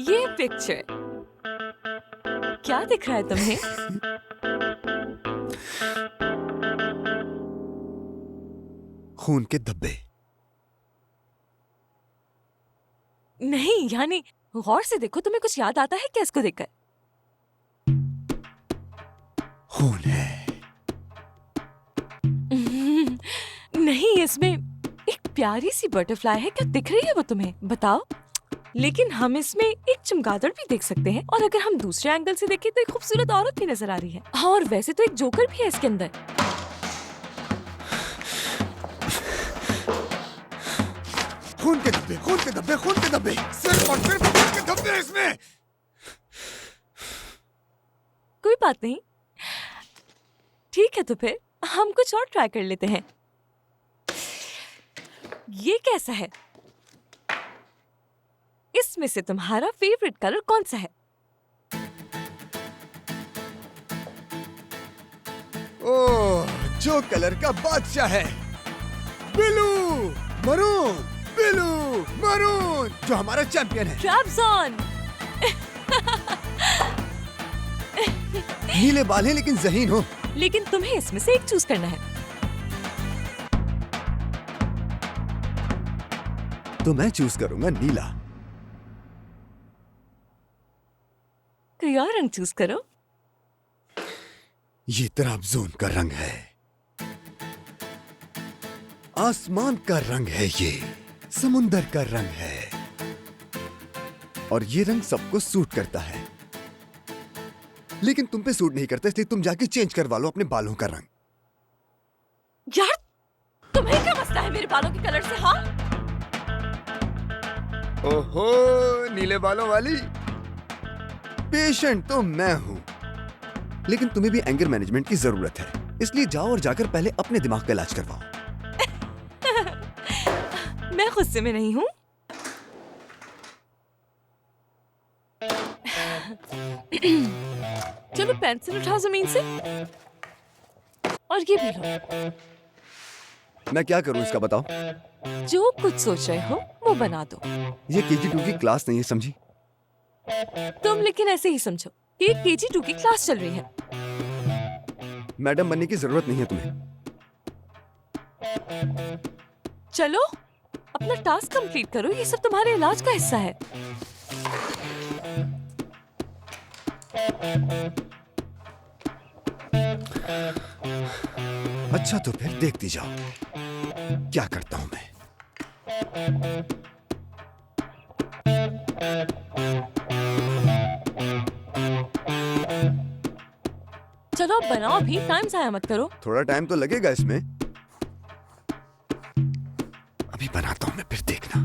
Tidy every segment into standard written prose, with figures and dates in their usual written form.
ये पिक्चर क्या दिख रहा है तुम्हें? खून के धब्बे। नहीं, यानी गौर से देखो, तुम्हें कुछ याद आता है क्या इसको देखकर? खून है। नहीं, इसमें एक प्यारी सी बटरफ्लाई है। क्या दिख रही है वो तुम्हें? बताओ। लेकिन हम इसमें एक चमगादड़ भी देख सकते हैं, और अगर हम दूसरे एंगल से देखें तो एक खूबसूरत औरत भी नजर आ रही है। हाँ, और वैसे तो एक जोकर भी है इसके अंदर। खून के धब्बे, खून के धब्बे, खून के धब्बे, सिर्फ और सिर्फ खून के धब्बे इसमें। कोई बात नहीं, ठीक है, तो फिर हम कुछ और ट्राई कर लेते हैं। ये कैसा है? इसमें से तुम्हारा फेवरेट कलर कौन सा है? ओह, जो कलर का बादशाह है। ब्लू, मरून, ब्लू, मरून, जो हमारा चैंपियन है। ट्रैपज़ॉन। नीले बाल हैं लेकिन ज़हीन हो। लेकिन तुम्हें इसमें से एक चूज करना है। तो मैं चूज करूंगा नीला। कोई और रंग चूज करो। ये ट्रैपज़ोन का रंग है, आसमान का रंग है, ये समुंदर का रंग है, और ये रंग सबको सूट करता है। लेकिन तुम पे सूट नहीं करता, इसलिए तुम जाके चेंज करवा लो अपने बालों का रंग। यार, तुम्हें क्या मसला है मेरे बालों के कलर से? हाँ, ओहो, नीले बालों वाली। पेशेंट तो मैं हूं, लेकिन तुम्हें भी एंगर मैनेजमेंट की जरूरत है, इसलिए जाओ और जाकर पहले अपने दिमाग का इलाज करवाओ। मैं गुस्से में नहीं हूँ। चलो पेंसिल उठाओ जमीन से, और ये भी लो। मैं क्या करूं इसका बताओ? जो कुछ सोच रहे हो वो बना दो। ये KG2 की क्लास नहीं है, समझी? तुम लेकिन ऐसे ही समझो कि KG2 की क्लास चल रही है। मैडम बनने की जरूरत नहीं है तुम्हें। चलो अपना टास्क कंप्लीट करो, ये सब तुम्हारे इलाज का हिस्सा है। अच्छा, तो फिर देखती जाओ क्या करता हूं मैं। चलो अब बनाओ भी, टाइम जाया मत करो। थोड़ा टाइम तो लगेगा इसमें। अभी बनाता हूं मैं, फिर देखना।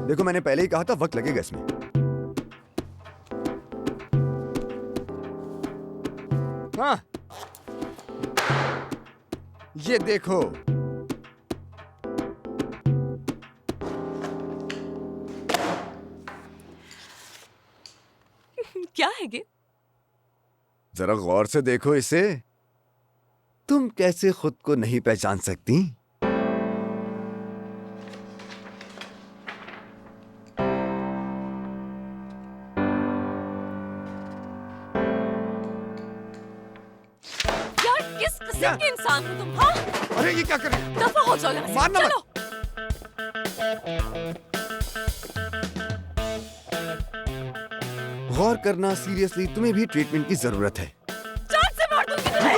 देखो, मैंने पहले ही कहा था वक्त लगेगा इसमें। हाँ, ये देखो। क्या है ये? जरा गौर से देखो इसे। तुम कैसे खुद को नहीं पहचान सकती? यार, किस किस्म के इंसान हो तुम? हाँ, अरे ये क्या कर रहे हो? दफा हो जाओ यहाँ से। मारना मत। चलो। गौर करना, सीरियसली तुम्हें भी ट्रीटमेंट की जरूरत है। जान से मार दूंगी तुम्हें।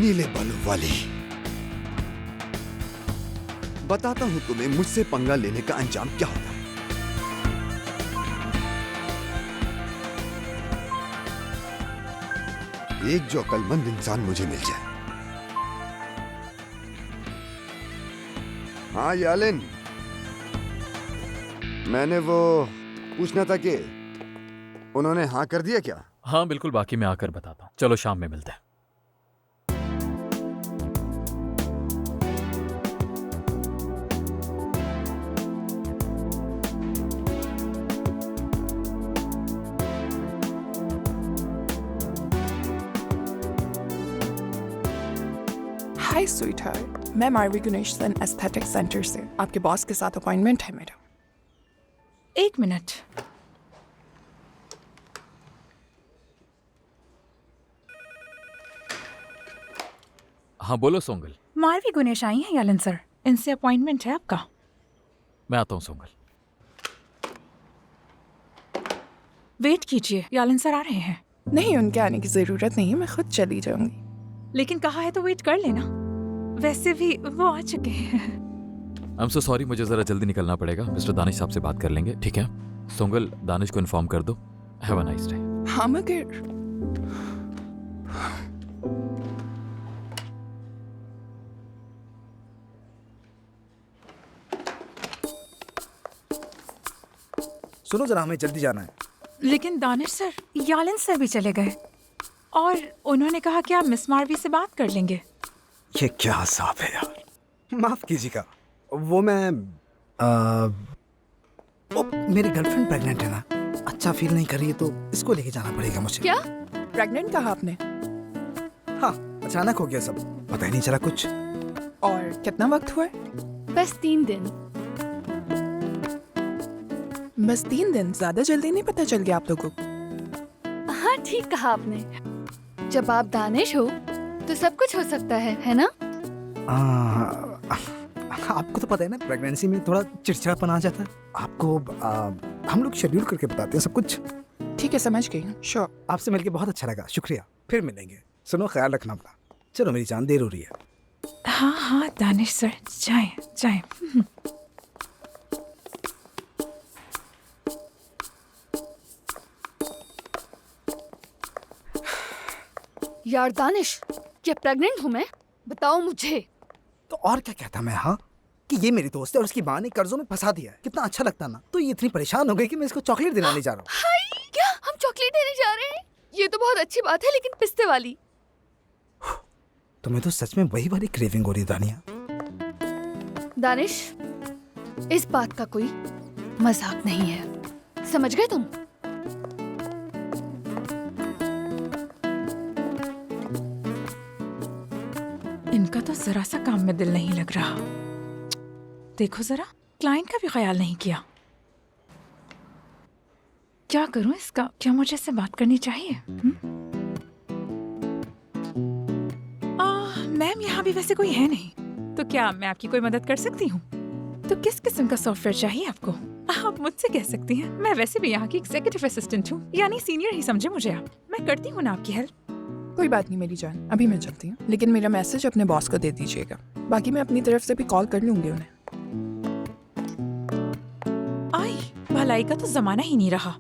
नीले बालों वाली, बताता हूं तुम्हें मुझसे पंगा लेने का अंजाम क्या होता है। एक जो अक्लमंद इंसान मुझे मिल जाए। हाँ यालिन, मैंने वो पूछना था कि उन्होंने हाँ कर दिया क्या? हाँ बिल्कुल, बाकी मैं आकर बताता हूँ। चलो शाम में मिलते हैं। हाय स्वीटहार्ट, मैं मारवी गुणेशन एस्थेटिक सेंटर से। आपके बॉस के साथ अपॉइंटमेंट है मेरा। 1 मिनट। हाँ बोलो सोंगल। मारवी गुणेश आई हैं यालन सर, इनसे अपॉइंटमेंट है आपका। मैं आता हूँ सोंगल। वेट कीजिए, यालन सर आ रहे हैं। नहीं, उनके आने की जरूरत नहीं है, मैं खुद चली जाऊंगी। लेकिन कहा है तो वेट कर लेना। वैसे भी वो आ चुके हैं। आई एम सो सॉरी, मुझे जरा जल्दी निकलना पड़ेगा। मिस्टर दानिश साहब से बात कर लेंगे, ठीक है? सोंगल, दानिश को इन्फॉर्म कर दो। Have a nice day. हाँ मगर सुनो जरा, हमें जल्दी जाना है। लेकिन दानिश सर, यालन सर भी चले गए और उन्होंने कहा कि आप मिस मारवी से बात कर लेंगे। ये क्या हिसाब है यार? माफ कीजिएगा, वो मैं मेरी गर्लफ्रेंड प्रेग्नेंट है ना, अच्छा फील नहीं कर रही है तो इसको लेके जाना पड़ेगा मुझे। क्या प्रेग्नेंट कहा आपने? हाँ, अचानक हो गया सब, पता ही नहीं चला कुछ। और कितना वक्त हुआ है? बस 3 दिन। बस 3 दिन? ज्यादा जल्दी नहीं पता चल गया आप लोगों को? हाँ ठीक कहा आपने, जब आप दानिश हो तो सब कुछ हो सकता है ना? आपको तो पता है ना, प्रेगनेंसी में थोड़ा चिड़चिड़ापन आ जाता है। आपको हम लोग शेड्यूल करके बताते हैं सब कुछ। ठीक है, समझ गई। श्योर। आपसे मिलके बहुत अच्छा लगा, शुक्रिया। फिर मिलेंगे। सुनो, ख्याल रखना अपना। चलो मेरी जान, देर हो रही है। हाँ हाँ दानिश सर, जाएं जाएं। यार दानिश, क्या प्रेग्नेंट हूँ मैं? बताओ मुझे। तो और क्या कहता मैं, हाँ, कि ये मेरी दोस्त है और उसकी माँ ने कर्जों में फंसा दिया है। कितना अच्छा लगता ना। तो ये इतनी परेशान हो गई कि मैं इसको चॉकलेट दिलाने जा रहा हूँ। हाय, क्या हम चॉकलेट देने जा रहे हैं? ये तो बहुत अच्छी बात है, लेकिन पिस्ते वाली। तुम्हें तो सच में वही वाली क्रेविंग हो रही है दानिया। दानिश, इस बात का कोई मजाक नहीं है, समझ गए तुम? इनका तो जरा सा काम में दिल नहीं लग रहा। देखो जरा, क्लाइंट का भी ख्याल नहीं किया। क्या करूं इसका? क्या मुझे इससे बात करनी चाहिए? मैम, यहाँ भी वैसे कोई है नहीं, तो क्या मैं आपकी कोई मदद कर सकती हूँ? तो किस किस्म का सॉफ्टवेयर चाहिए आपको? आप मुझसे कह सकती हैं। मैं वैसे भी यहाँ की एग्जीक्यूटिव असिस्टेंट हूँ, यानी सीनियर ही समझे मुझे आप। मैं करती हूँ ना आपकी हेल्प। कोई बात नहीं मेरी जान, अभी मैं चलती हूँ, लेकिन मेरा मैसेज अपने बॉस को दे दीजिएगा। बाकी मैं अपनी तरफ से भी कॉल कर लूंगी उन्हें। आई, भलाई का तो जमाना ही नहीं रहा।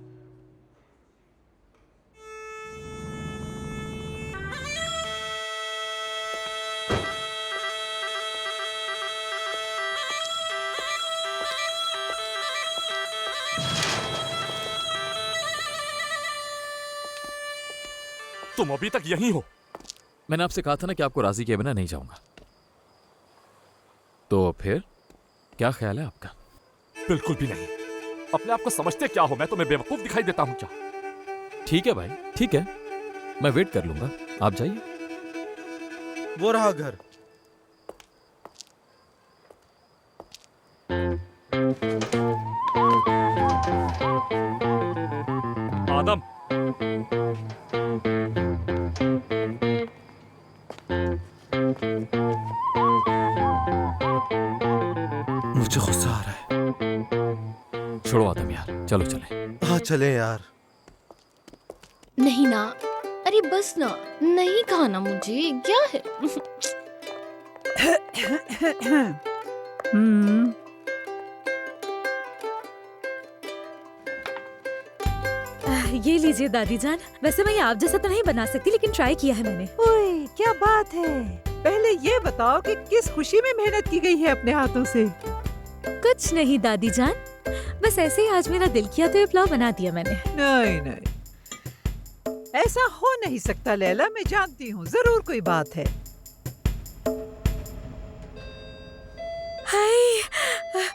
तुम अभी तक यहीं हो? मैंने आपसे कहा था ना कि आपको राजी किए बिना नहीं जाऊंगा। तो फिर क्या ख्याल है आपका? बिल्कुल भी नहीं। अपने आप को समझते क्या हो? मैं तुम्हें बेवकूफ दिखाई देता हूं क्या? ठीक है भाई, ठीक है, मैं वेट कर लूंगा, आप जाइए। वो रहा घर। आदम, मुझे गुस्सा आ रहा है। छोड़ो आदम यार, चलो चले। हाँ चले यार। नहीं ना, अरे बस ना, नहीं खाना मुझे, क्या है? ये लीजिए दादी जान। वैसे मैं आप जैसा तो नहीं बना सकती, लेकिन ट्राई किया है मैंने। ओए, क्या बात है? पहले ये बताओ कि किस खुशी में मेहनत की गई है अपने हाथों से। कुछ नहीं दादी जान, बस ऐसे ही आज मेरा दिल किया तो ये पुलाव बना दिया मैंने। नहीं नहीं, ऐसा हो नहीं सकता लैला, मैं जानती हूँ जरूर कोई बात है। हाय,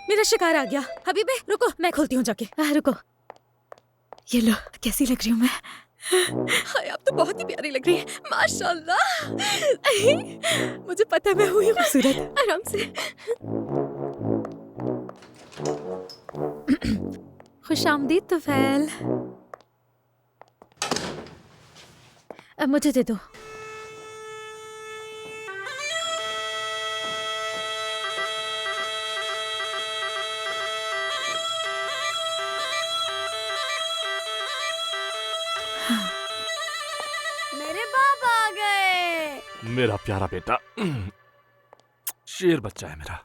मेरा शिकार आ गया। हबीबे रुको, मैं खोलती हूँ जाके। रुको, ये लो, कैसी लग रही हूँ मैं? हाय, आप तो बहुत ही प्यारी लग रही है, माशाल्लाह। मुझे पता है मैं हुई खूबसूरत। आराम से। खुशामदीद तुफैल। अब मुझे दे दो। मेरे बाप आ गए। मेरा प्यारा बेटा, शेर बच्चा है मेरा।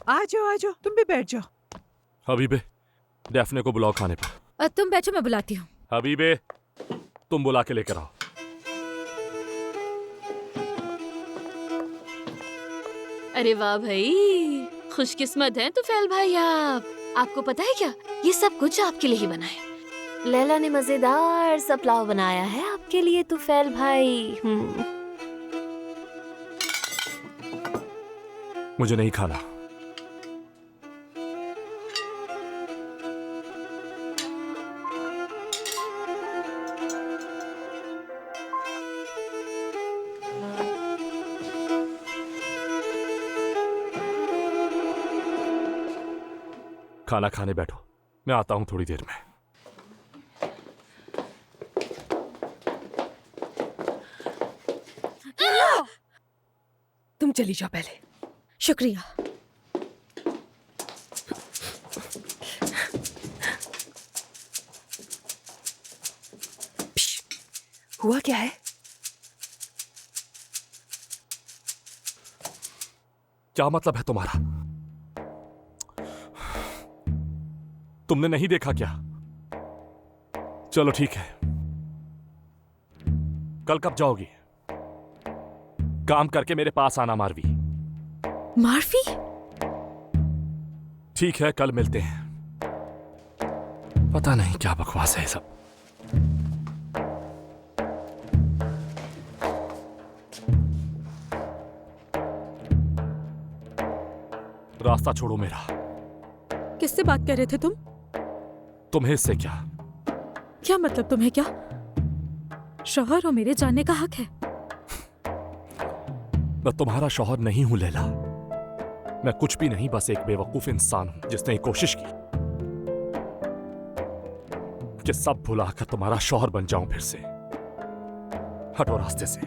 आ जाओ, तुम भी बैठ जाओ। हबीबे, डैफने को बुलाओ खाने पर। तुम बैठो, मैं बुलाती हूँ। हबीबे, तुम बुला के लेकर आओ। अरे वाह भाई, खुशकिस्मत हैं तुफैल भाई आप। आपको पता है क्या, ये सब कुछ आपके लिए ही बना है। लैला ने मजेदार सा पुलाव बनाया है आपके लिए तुफैल भाई। मुझे नहीं खाना। खाना खाने बैठो, मैं आता हूं थोड़ी देर में। तुम चली जाओ पहले। शुक्रिया। हुआ क्या है? क्या मतलब है तुम्हारा? तुमने नहीं देखा क्या? चलो ठीक है, कल कब जाओगी? काम करके मेरे पास आना मारवी। मार्फी? ठीक है, कल मिलते हैं। पता नहीं क्या बकवास है सब। रास्ता छोड़ो मेरा। किससे बात कर रहे थे तुम? तुम्हें इससे क्या? क्या मतलब तुम्हें क्या? शौहर हो, मेरे जानने का हक है। मैं तुम्हारा शौहर नहीं हूं लैला। मैं कुछ भी नहीं, बस एक बेवकूफ इंसान हूं जिसने कोशिश की कि सब भुलाकर तुम्हारा शौहर बन जाऊं फिर से। हटो रास्ते से।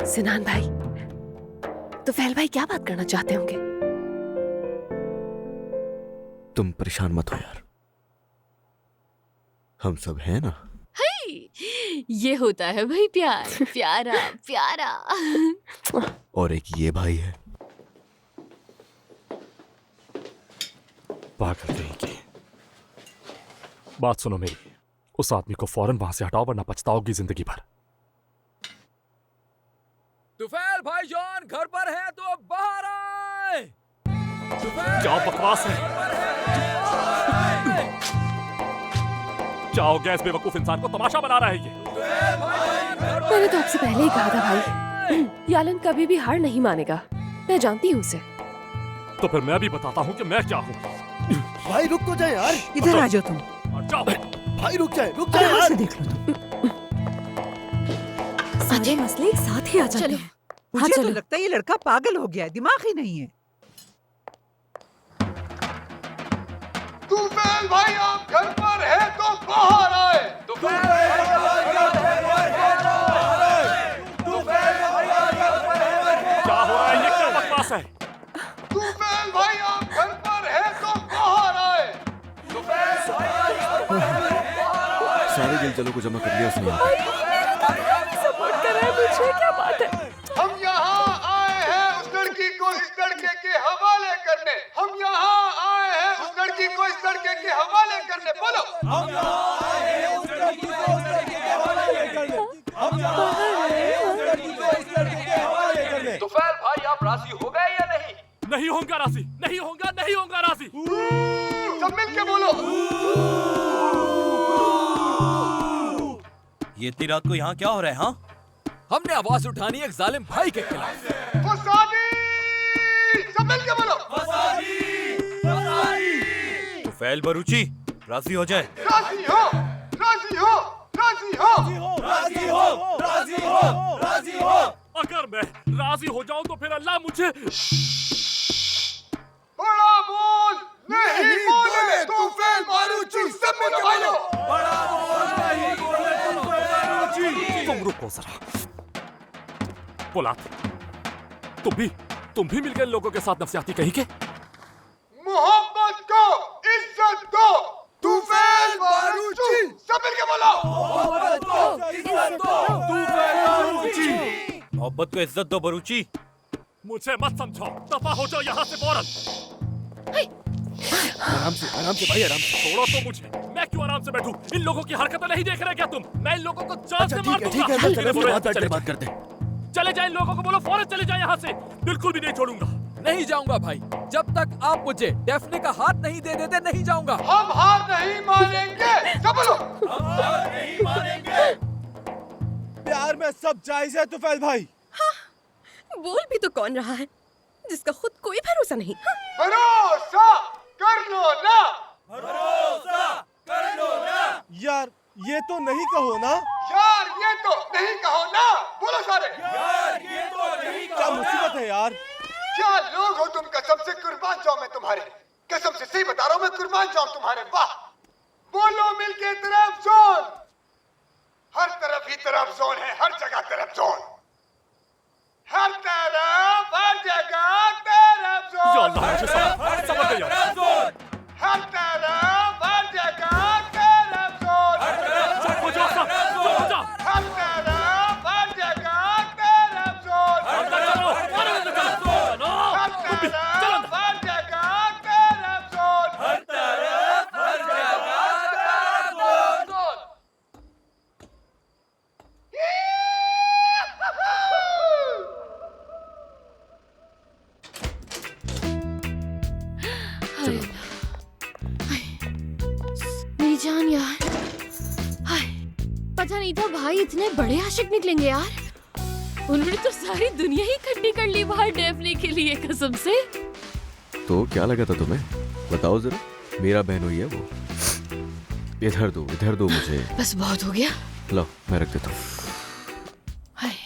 सिनान भाई, तुफैल भाई क्या बात करना चाहते होंगे? तुम परेशान मत हो यार, हम सब हैं ना। ये होता है भाई प्यार, प्यारा प्यारा। और एक ये भाई है। पागल कहीं की। बात सुनो मेरी, उस आदमी को फौरन वहां से हटाओ वरना पछताओगी जिंदगी भर। तुफैल भाईजान घर पर है तो बाहर आए। क्या बकवास है? क्या हो गया इस बेवकूफ इंसान को? तमाशा बना रहा है ये। मैंने तो आपसे पहले ही कहा था भाई, यालन कभी भी हार नहीं मानेगा। मैं जानती हूँ उसे। तो फिर मैं भी बताता हूँ कि मैं क्या हूँ। भाई रुक तो जाए यार। इधर आ जाओ तुम। जाओ भाई रुक जाए यहाँ यार। से देख लो तुम। सारे मसले एक साथ ही आ जाते हैं। मुझे तो लगता है ये लड़का पागल हो गया है, दिमाग ही नहीं है। तुफैल भाई आप घर पर है तो बाहर आए। तुफैल भाई आप घर पर है। क्या हो रहा है ये? क्या बकवास है? तुफैल भाई आप घर पर है तो बाहर आए। तुफैल भाई सारे जलजलों को जमा कर लिया उसने। सपोर्ट कर रहा है मुझे, क्या बात है? हम यहाँ आए हैं उस लड़की को इस लड़के के हवाले करने। हम यहाँ आए हैं उस लड़की को इस लड़के के हवाले करने। बोलो, हम यहाँ आए हैं उस लड़की को इस लड़के के हवाले करने। हम यहाँ आए हैं उस लड़की को इस लड़के के हवाले करने। तुफैल भाई आप राजी हो गए या नहीं? नहीं होगा राजी, नहीं होगा राजी। सब मिल के बोलो। ये इतनी रात को यहाँ क्या हो रहा है? हाँ, हमने आवाज उठानी एक जालिम भाई के खिलाफ। सब मिल के बोलो। तुफैल बरूची राजी हो जाए। राजी हो, राजी हो, राजी हो, राजी हो, राजी हो, राजी हो। अगर मैं राजी हो जाऊं तो फिर अल्लाह मुझे बड़ा बोल नहीं बोले तुफैल बरूची। सब मिल के बोलो। बड़ा बोल नहीं बोले तुफैल बरूची। तुम रुको जरा। पोलाद, तुम भी मिल गए लोगों के साथ नफसियाती कहीं के। मोहब्बत को इज्जत दो तुफैल बरूची। सब मिल के बोलो। मोहब्बत को इज्जत दो तुफैल बरूची। मोहब्बत को इज्जत दो बरूची। मुझे मत समझो, दफा हो जाओ यहाँ से फौरन। आराम से भाई, आराम से। छोड़ो तो मुझे, मैं क्यों आराम से बैठूं? इन लोगों की हरकतें नहीं देख रहे क्या तुम? मैं इन लोगों को जान से मार दूंगा। बात करते। चले जाए, इन लोगों को बोलो फौरन चले जाए यहाँ से। बिल्कुल भी नहीं छोड़ूंगा। नहीं जाऊंगा भाई, जब तक आप मुझे डेफ्ने का हाथ नहीं दे देते नहीं जाऊंगा। हम हार नहीं मानेंगे। सब बोलो। हम हार नहीं मानेंगे। प्यार में सब जायज है तुफैल भाई। बोल भी तो कौन रहा है जिसका खुद कोई भरोसा नहीं। भरोसा कर लो ना। भरोसा कर लो ना। यार ये तो नहीं कहो ना। यार ये तो नहीं कहो ना। बोलो सारे। यार ये तो नहीं क्या मुसीबत है यार। क्या लोग हो तुम, कसम से कुर्बान जाऊं मैं तुम्हारे। कसम से सही बता रहा हूं, मैं कुर्बान जाऊं तुम्हारे। वाह, बोलो मिलके तरफ जोन। हर तरफ ही तरफ जोन है, हर जगह तरफ जोन। हर तरफ, हर जगह तरफ जोन। या अल्लाह, मुझे समझ गया। हर तरफ, हर जगह तरफ जोन। चुप हो जा, चुप हो जा। हर तरफ, हर जगह तरफ जोन। अंदर चलो, अंदर चलो। हर तरफ, हर जगह तरफ जोन। हर तरफ, हर जगह तरफ जोन। मेरी जान यार, हाय, पता नहीं था भाई इतने बड़े आशिक निकलेंगे यार। उन्होंने तो सारी दुनिया ही इकट्ठी कर ली बाहर डेफने के लिए, कसम से। तो क्या लगा था तुम्हें, बताओ जरा। मेरा बहनोई है वो। इधर दो मुझे। बस बहुत हो गया। लो मैं रख देता हूँ। हाय,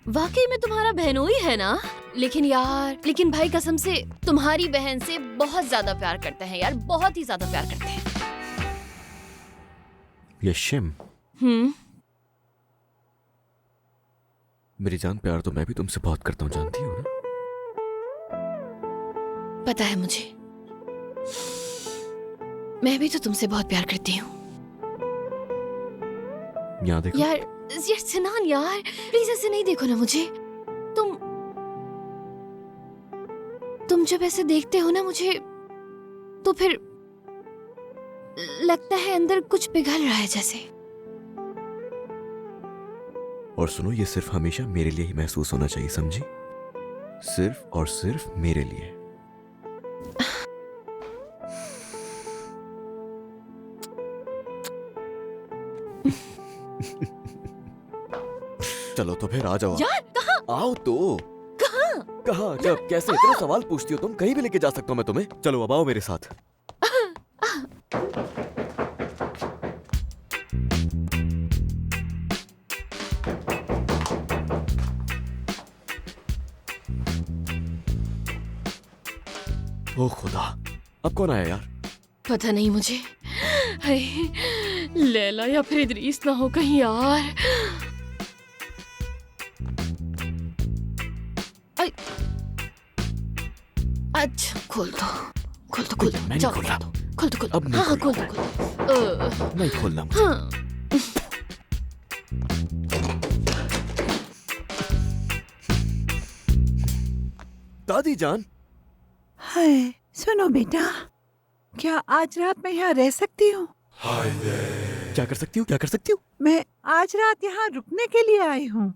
वाकई में तुम्हारा बहनोई है ना? लेकिन भाई कसम से तुम्हारी बहन से बहुत ज्यादा प्यार करते हैं यार, बहुत ही ज्यादा प्यार करते हैं। ये शिम, मेरी जान, प्यार तो मैं भी तुमसे बहुत करता हूँ, जानती हो ना? पता है मुझे, मैं भी तो तुमसे बहुत प्यार करती हूँ। यहाँ देखो यार सिनान यार, प्लीज ऐसे नहीं देखो ना मुझे। तुम जब ऐसे देखते हो ना मुझे, तो फिर लगता है अंदर कुछ पिघल रहा है जैसे। और सुनो, ये सिर्फ हमेशा मेरे लिए ही महसूस होना चाहिए, समझी? सिर्फ और सिर्फ मेरे लिए। चलो तो फिर आ जाओ। यार कहाँ? आओ तो। कहाँ, जब, कैसे? इतने सवाल पूछती हो तुम। कहीं भी लेके जा सकता हूँ मैं तुम्हें। चलो अब आओ मेरे साथ। ओ खुदा, अब कौन आया यार? पता नहीं मुझे। हाय, लैला या फिर इदरीस ना हो कहीं यार। अच्छा खोल दो। मैं नहीं खोल रहा। खोल दो। अब नहीं हाँ खोल खोल दो। नहीं खोलना मुझे। हाँ। दादी जान। हाय, सुनो बेटा, क्या आज रात मैं यहाँ रह सकती हूँ? क्या कर सकती हूँ? मैं आज रात यहाँ रुकने के लिए आई हूँ।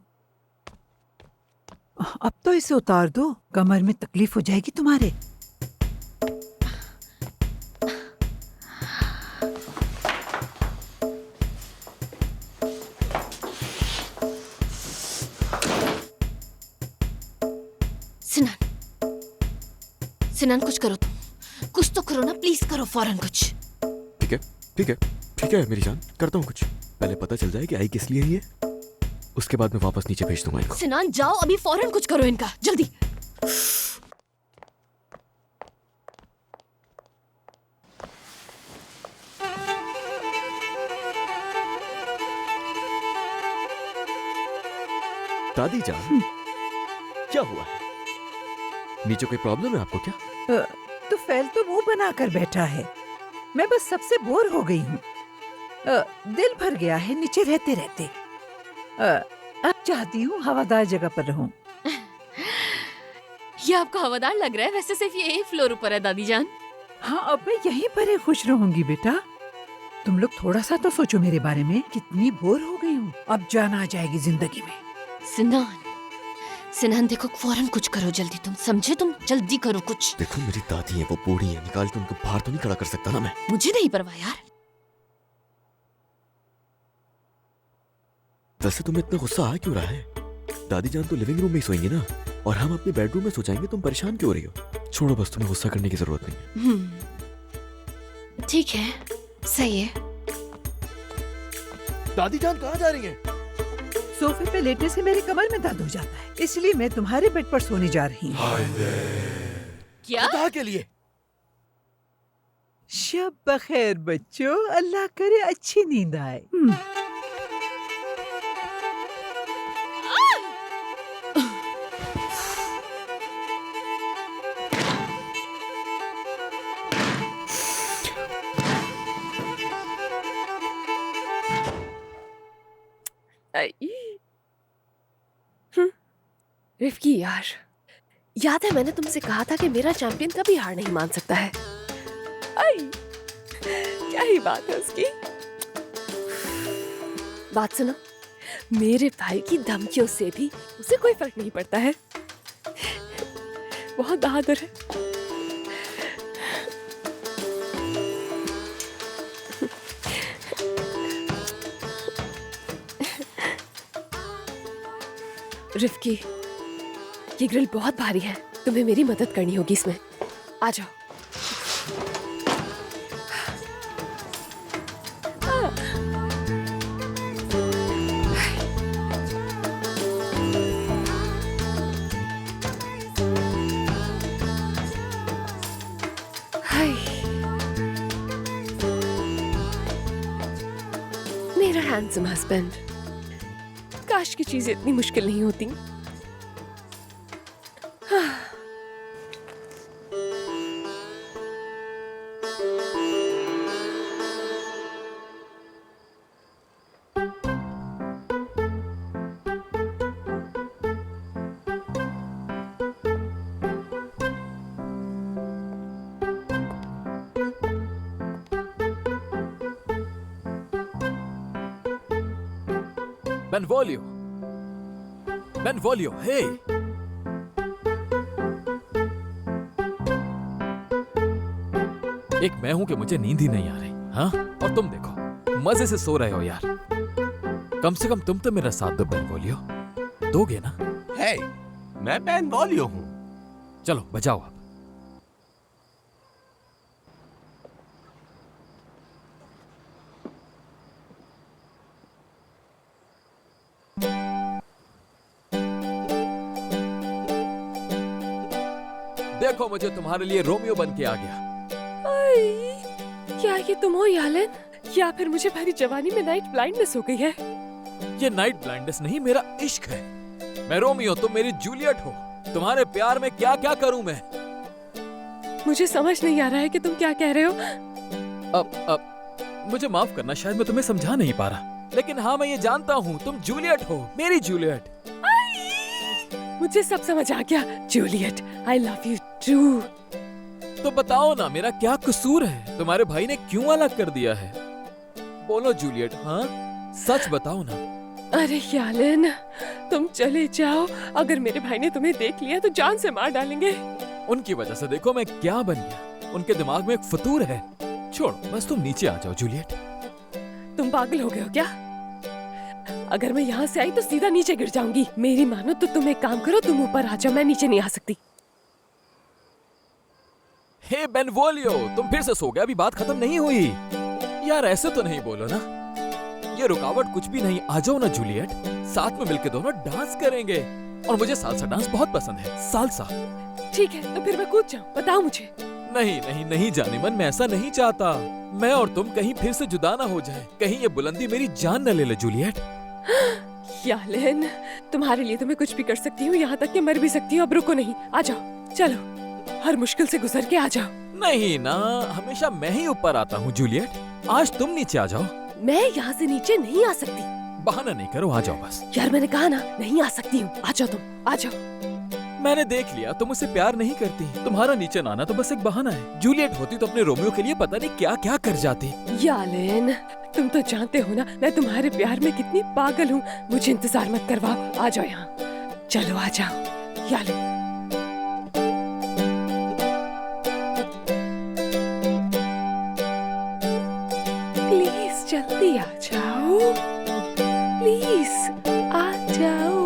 अब तो इसे उतार दो, कमर में तकलीफ हो जाएगी तुम्हारे। सिनान, सिनान कुछ करो तुम, कुछ तो करो ना, प्लीज करो फौरन कुछ। ठीक है ठीक है ठीक है मेरी जान, करता हूँ कुछ। पहले पता चल जाए कि आई किस लिए है, उसके बाद मैं वापस नीचे भेज दूंगा इनको। सिनान जाओ अभी, फौरन कुछ करो इनका, जल्दी। दादी जान, क्या हुआ है? नीचे कोई प्रॉब्लम है आपको क्या? तो फैल तो मुंह बनाकर बैठा है। मैं बस सबसे बोर हो गई हूँ। दिल भर गया है नीचे रहते रहते। अब चाहती हूँ हवादार जगह पर रहूं। ये आपको हवादार लग रहा है? वैसे सिर्फ ये एक फ्लोर ऊपर है दादी जान। हाँ, अब मैं यहीं पर ही खुश रहूंगी बेटा। तुम लोग थोड़ा सा तो सोचो मेरे बारे में। कितनी बोर हो गई हूँ, अब जान आ जाएगी जिंदगी में। सिनान, सिनान देखो फौरन कुछ करो जल्दी, तुम समझे? तुम जल्दी करो कुछ। देखो मेरी दादी है, वो बूढ़ी है, निकाल के उनको बाहर तो नहीं खड़ा कर सकता ना मैं। मुझे नहीं परवाह यार। वैसे तुम्हें इतना गुस्सा आ क्यों रहा है? दादी जान तो लिविंग रूम में ही सोएंगी ना, और हम अपने बेडरूम में सो जाएंगे। तुम परेशान क्यों हो रही हो? छोड़ो बस, तुम्हें गुस्सा करने की जरूरत नहीं है। ठीक है, सही है। दादी जान कहाँ जा रही हैं? सोफे पे लेटने से मेरी कमर में दर्द हो जाता है, इसलिए मैं तुम्हारे बेड पर सोने जा रही हूँ। क्या? खुदा के लिए। शब बखैर बच्चों, अल्लाह करे अच्छी नींद आए। रिफ्की यार, याद है मैंने तुमसे कहा था कि मेरा चैंपियन कभी हार नहीं मान सकता है। आई, क्या ही बात है उसकी। बात सुनो, मेरे भाई की धमकियों से भी उसे कोई फर्क नहीं पड़ता है। बहुत बहादुर है। रिफ्की, ये ग्रिल बहुत भारी है, तुम्हें मेरी मदद करनी होगी इसमें। आ जाओ। हाय, मेरा हैंडसम हस्बैंड। काश की चीजें इतनी मुश्किल नहीं होती। Benvolio, Benvolio, hey! एक मैं हूं कि मुझे नींद ही नहीं आ रही, हाँ? और तुम देखो मजे से सो रहे हो यार। कम से कम तुम तो मेरा साथ दो बेनवोलियो, दोगे ना? हे, मैं बेनवोलियो हूं। चलो बजाओ आप। देखो मुझे तुम्हारे लिए रोमियो बन के आ गया। क्या ये तुम हो यालन, या फिर मुझे भरी जवानी में नाइट ब्लाइंडनेस हो गई है? ये नाइट ब्लाइंडनेस नहीं, मेरा इश्क है। मैं रोमियो, तुम मेरी जूलियट हो। तुम्हारे प्यार में क्या क्या करूं मैं? मुझे समझ नहीं आ रहा है कि तुम क्या कह रहे हो। अब मुझे माफ करना, शायद मैं तुम्हें समझा नहीं पा रहा, लेकिन हाँ मैं ये जानता हूँ तुम जूलियट हो, मेरी जूलियट। मुझे सब समझ आ गया। Juliet, I love you too. तो बताओ ना मेरा क्या कसूर है? तुम्हारे भाई ने क्यों अलग कर दिया है? बोलो जूलियट, हाँ सच बताओ ना। अरे यालन, तुम चले जाओ। अगर मेरे भाई ने तुम्हें देख लिया तो जान से मार डालेंगे। उनकी वजह से देखो मैं क्या बन गया। उनके दिमाग में एक फतूर है। छोड़ो बस, तुम नीचे आ जाओ जूलियट। तुम पागल हो गए हो क्या? अगर मैं यहाँ से आई तो सीधा नीचे गिर जाऊंगी। मेरी मानो तो तुम एक काम करो, तुम ऊपर आ जाओ, मैं नीचे नहीं आ सकती। हे बेनवोलियो, तुम फिर से सो गए? अभी बात खत्म नहीं हुई। यार ऐसे तो नहीं बोलो ना, ये रुकावट कुछ भी नहीं। आ जाओ ना जूलियट, साथ में मिलके दोनों डांस करेंगे। और मुझे सालसा डांस बहुत पसंद है, सालसा। ठीक है, तो फिर मैं कूद जाऊँ, बताओ मुझे। नहीं नहीं नहीं जाने मन, मैं ऐसा नहीं चाहता। मैं और तुम कहीं फिर से जुदा ना हो जाए, कहीं ये बुलंदी मेरी जान न ले ले जूलियट। यालेन, तुम्हारे लिए तो मैं कुछ भी कर सकती हूँ, यहाँ तक कि मर भी सकती हूँ। अब रुको नहीं, आ जाओ, चलो, हर मुश्किल से गुजर के आ जाओ। नहीं ना, हमेशा मैं ही ऊपर आता हूँ जूलियट, आज तुम नीचे आ जाओ। मैं यहाँ से नीचे नहीं आ सकती। बहाना नहीं करो, आ जाओ बस। यार मैंने कहा ना, नहीं आ सकती हूँ, आ जाओ तुम, आ जाओ। मैंने देख लिया, तुम मुझसे प्यार नहीं करती। तुम्हारा नीचे आना तो बस एक बहाना है। जूलियट होती तो अपने रोमियो के लिए पता नहीं क्या क्या कर जाती। यालेन, तुम तो जानते हो ना मैं तुम्हारे प्यार में कितनी पागल हूँ। मुझे इंतजार मत करवाओ, आ जाओ यहाँ, चलो आ जाओ यालेन। प्लीज जल्दी आ जाओ, प्लीज आ जाओ।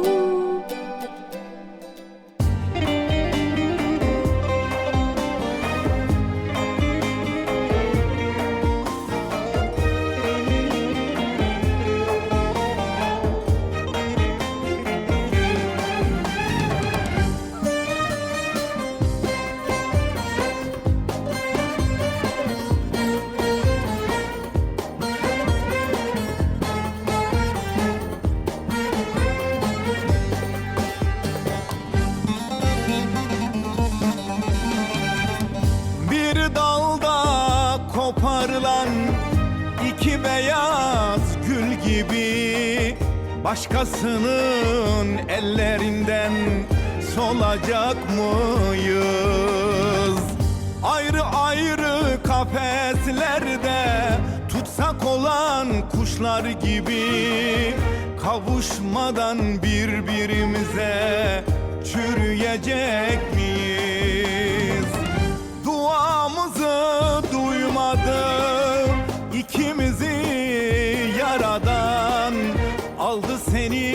koparılan iki beyaz gül gibi başkasının ellerinden solacak mıyız? Ayrı ayrı kafeslerde tutsak olan kuşlar gibi kavuşmadan birbirimize çürüyecek miyiz? Duamızı duymadı ikimizi yaradan, aldı seni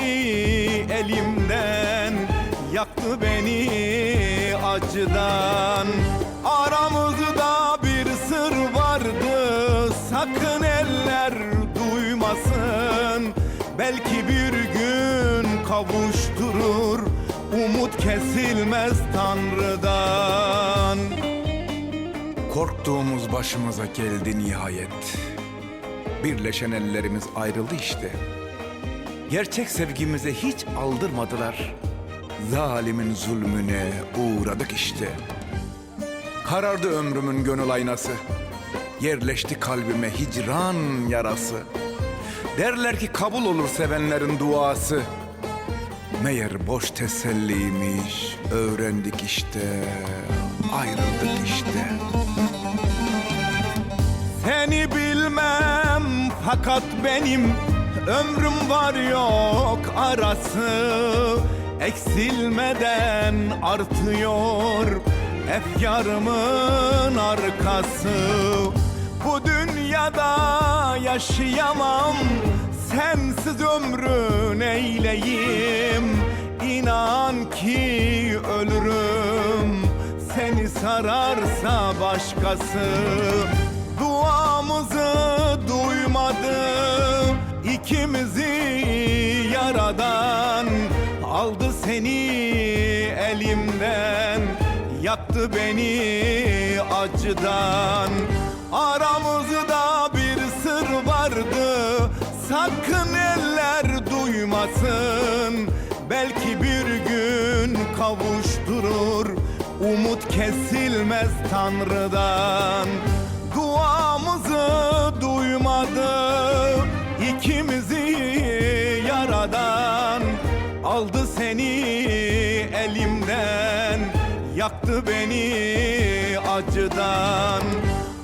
elimden, yaktı beni acıdan. Aramızda bir sır vardı, sakın eller duymasın. Belki bir gün kavuşturur, umut kesilmez Tanrı'dan. Korktuğumuz başımıza geldi nihayet. Birleşen ellerimiz ayrıldı işte. Gerçek sevgimize hiç aldırmadılar. Zalimin zulmüne uğradık işte. Karardı ömrümün gönül aynası. Yerleşti kalbime hicran yarası. Derler ki kabul olur sevenlerin duası. Meğer boş teselliymiş, öğrendik işte. Ayrıldık işte. Seni bilmem fakat benim ömrüm var yok arası. Eksilmeden artıyor efkarımın arkası. Bu dünyada yaşayamam, sensiz ömrü neyleyim? İnan ki ölürüm, seni sararsa başkası. Duamızı duymadı ikimizi yaradan, aldı seni elimden, yaktı beni acıdan. Aramızda bir sır vardı, sakın eller duymasın. Belki bir gün kavuşturur, umut kesilmez Tanrı'dan. Duamızı duymadı ikimizi yaradan, aldı seni elimden, yaktı beni acıdan.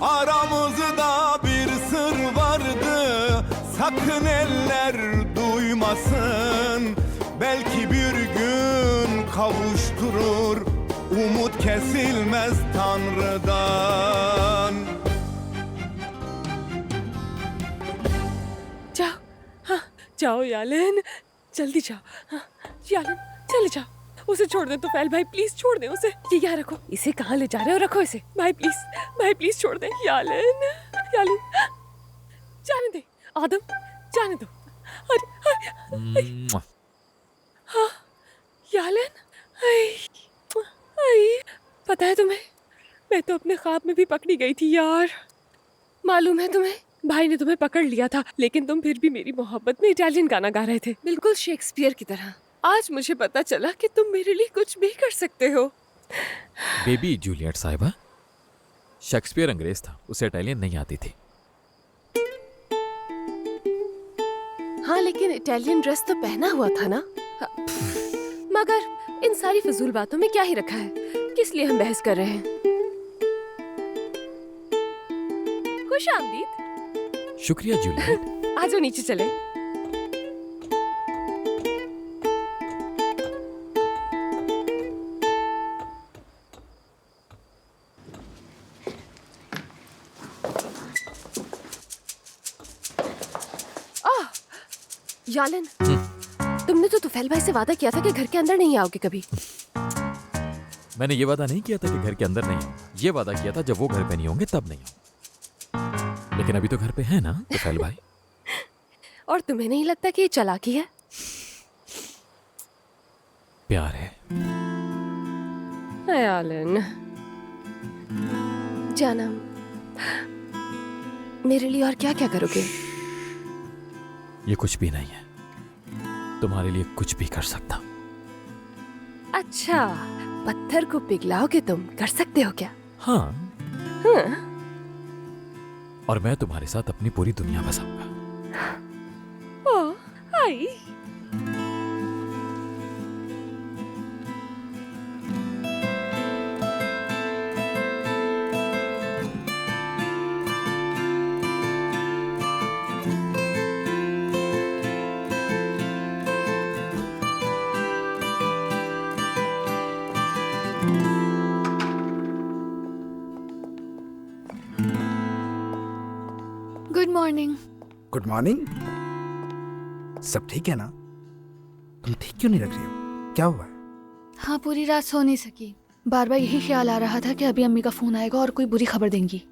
Aramızda bir sır vardı, sakın eller duymasın. Belki bir gün kavuşturur, umut kesilmez Tanrı'dan. जाओ, हाँ जाओ यालन, जल्दी जाओ। हाँ, यालन चले जाओ, उसे छोड़ दे तो फैल भाई, प्लीज छोड़ दे उसे। ये यहाँ रखो, इसे कहाँ ले जा रहे हो? रखो इसे भाई, प्लीज छोड़ दे। यालन यालन जाने दे, आदम जाने दो। अरे हाँ यालन, पता है तुम्हें, मैं तो अपने ख्वाब में भी पकड़ी गई थी यार। मालूम है तुम्हें, भाई ने तुम्हें पकड़ लिया था, लेकिन तुम फिर भी मेरी मोहब्बत में इटालियन गाना गा रहे थे, बिल्कुल शेक्सपियर की तरह। आज मुझे पता चला कि तुम मेरे लिए कुछ भी कर सकते हो। बेबी जूलियट साहिबा, शेक्सपियर अंग्रेज था, उसे इटालियन नहीं आती थी। हाँ, लेकिन इटालियन ड्रेस तो पहना हुआ था ना। मगर इन सारी फजूल बातों में क्या ही रखा है, किस लिए हम बहस कर रहे हैं? खुश आमदीद। शुक्रिया जूलियट। आजो नीचे चले। यालन, तुमने तो तुफैल भाई से वादा किया था कि घर के अंदर नहीं आओगे कभी। मैंने ये वादा नहीं किया था कि घर के अंदर नहीं आऊं, ये वादा किया था जब वो घर पे नहीं होंगे तब नहीं आऊं। लेकिन अभी तो घर पे है ना तुफैल भाई। और तुम्हें नहीं लगता कि ये चालाकी है? प्यार है। यालन जानम, मेरे लिए और क्या क्या करोगे? ये कुछ भी नहीं है, तुम्हारे लिए कुछ भी कर सकता। अच्छा, पत्थर को पिघलाओगे तुम, कर सकते हो क्या? हाँ। हाँ। और मैं तुम्हारे साथ अपनी पूरी दुनिया बसाऊंगा। ओह, आई। Good morning. Good morning. सब ठीक है ना? तुम ठीक क्यों नहीं लग रही हो? क्या हुआ है? हाँ, पूरी रात सो नहीं सकी। बार बार यही ख्याल आ रहा था कि अभी अम्मी का फोन आएगा और कोई बुरी खबर देंगी।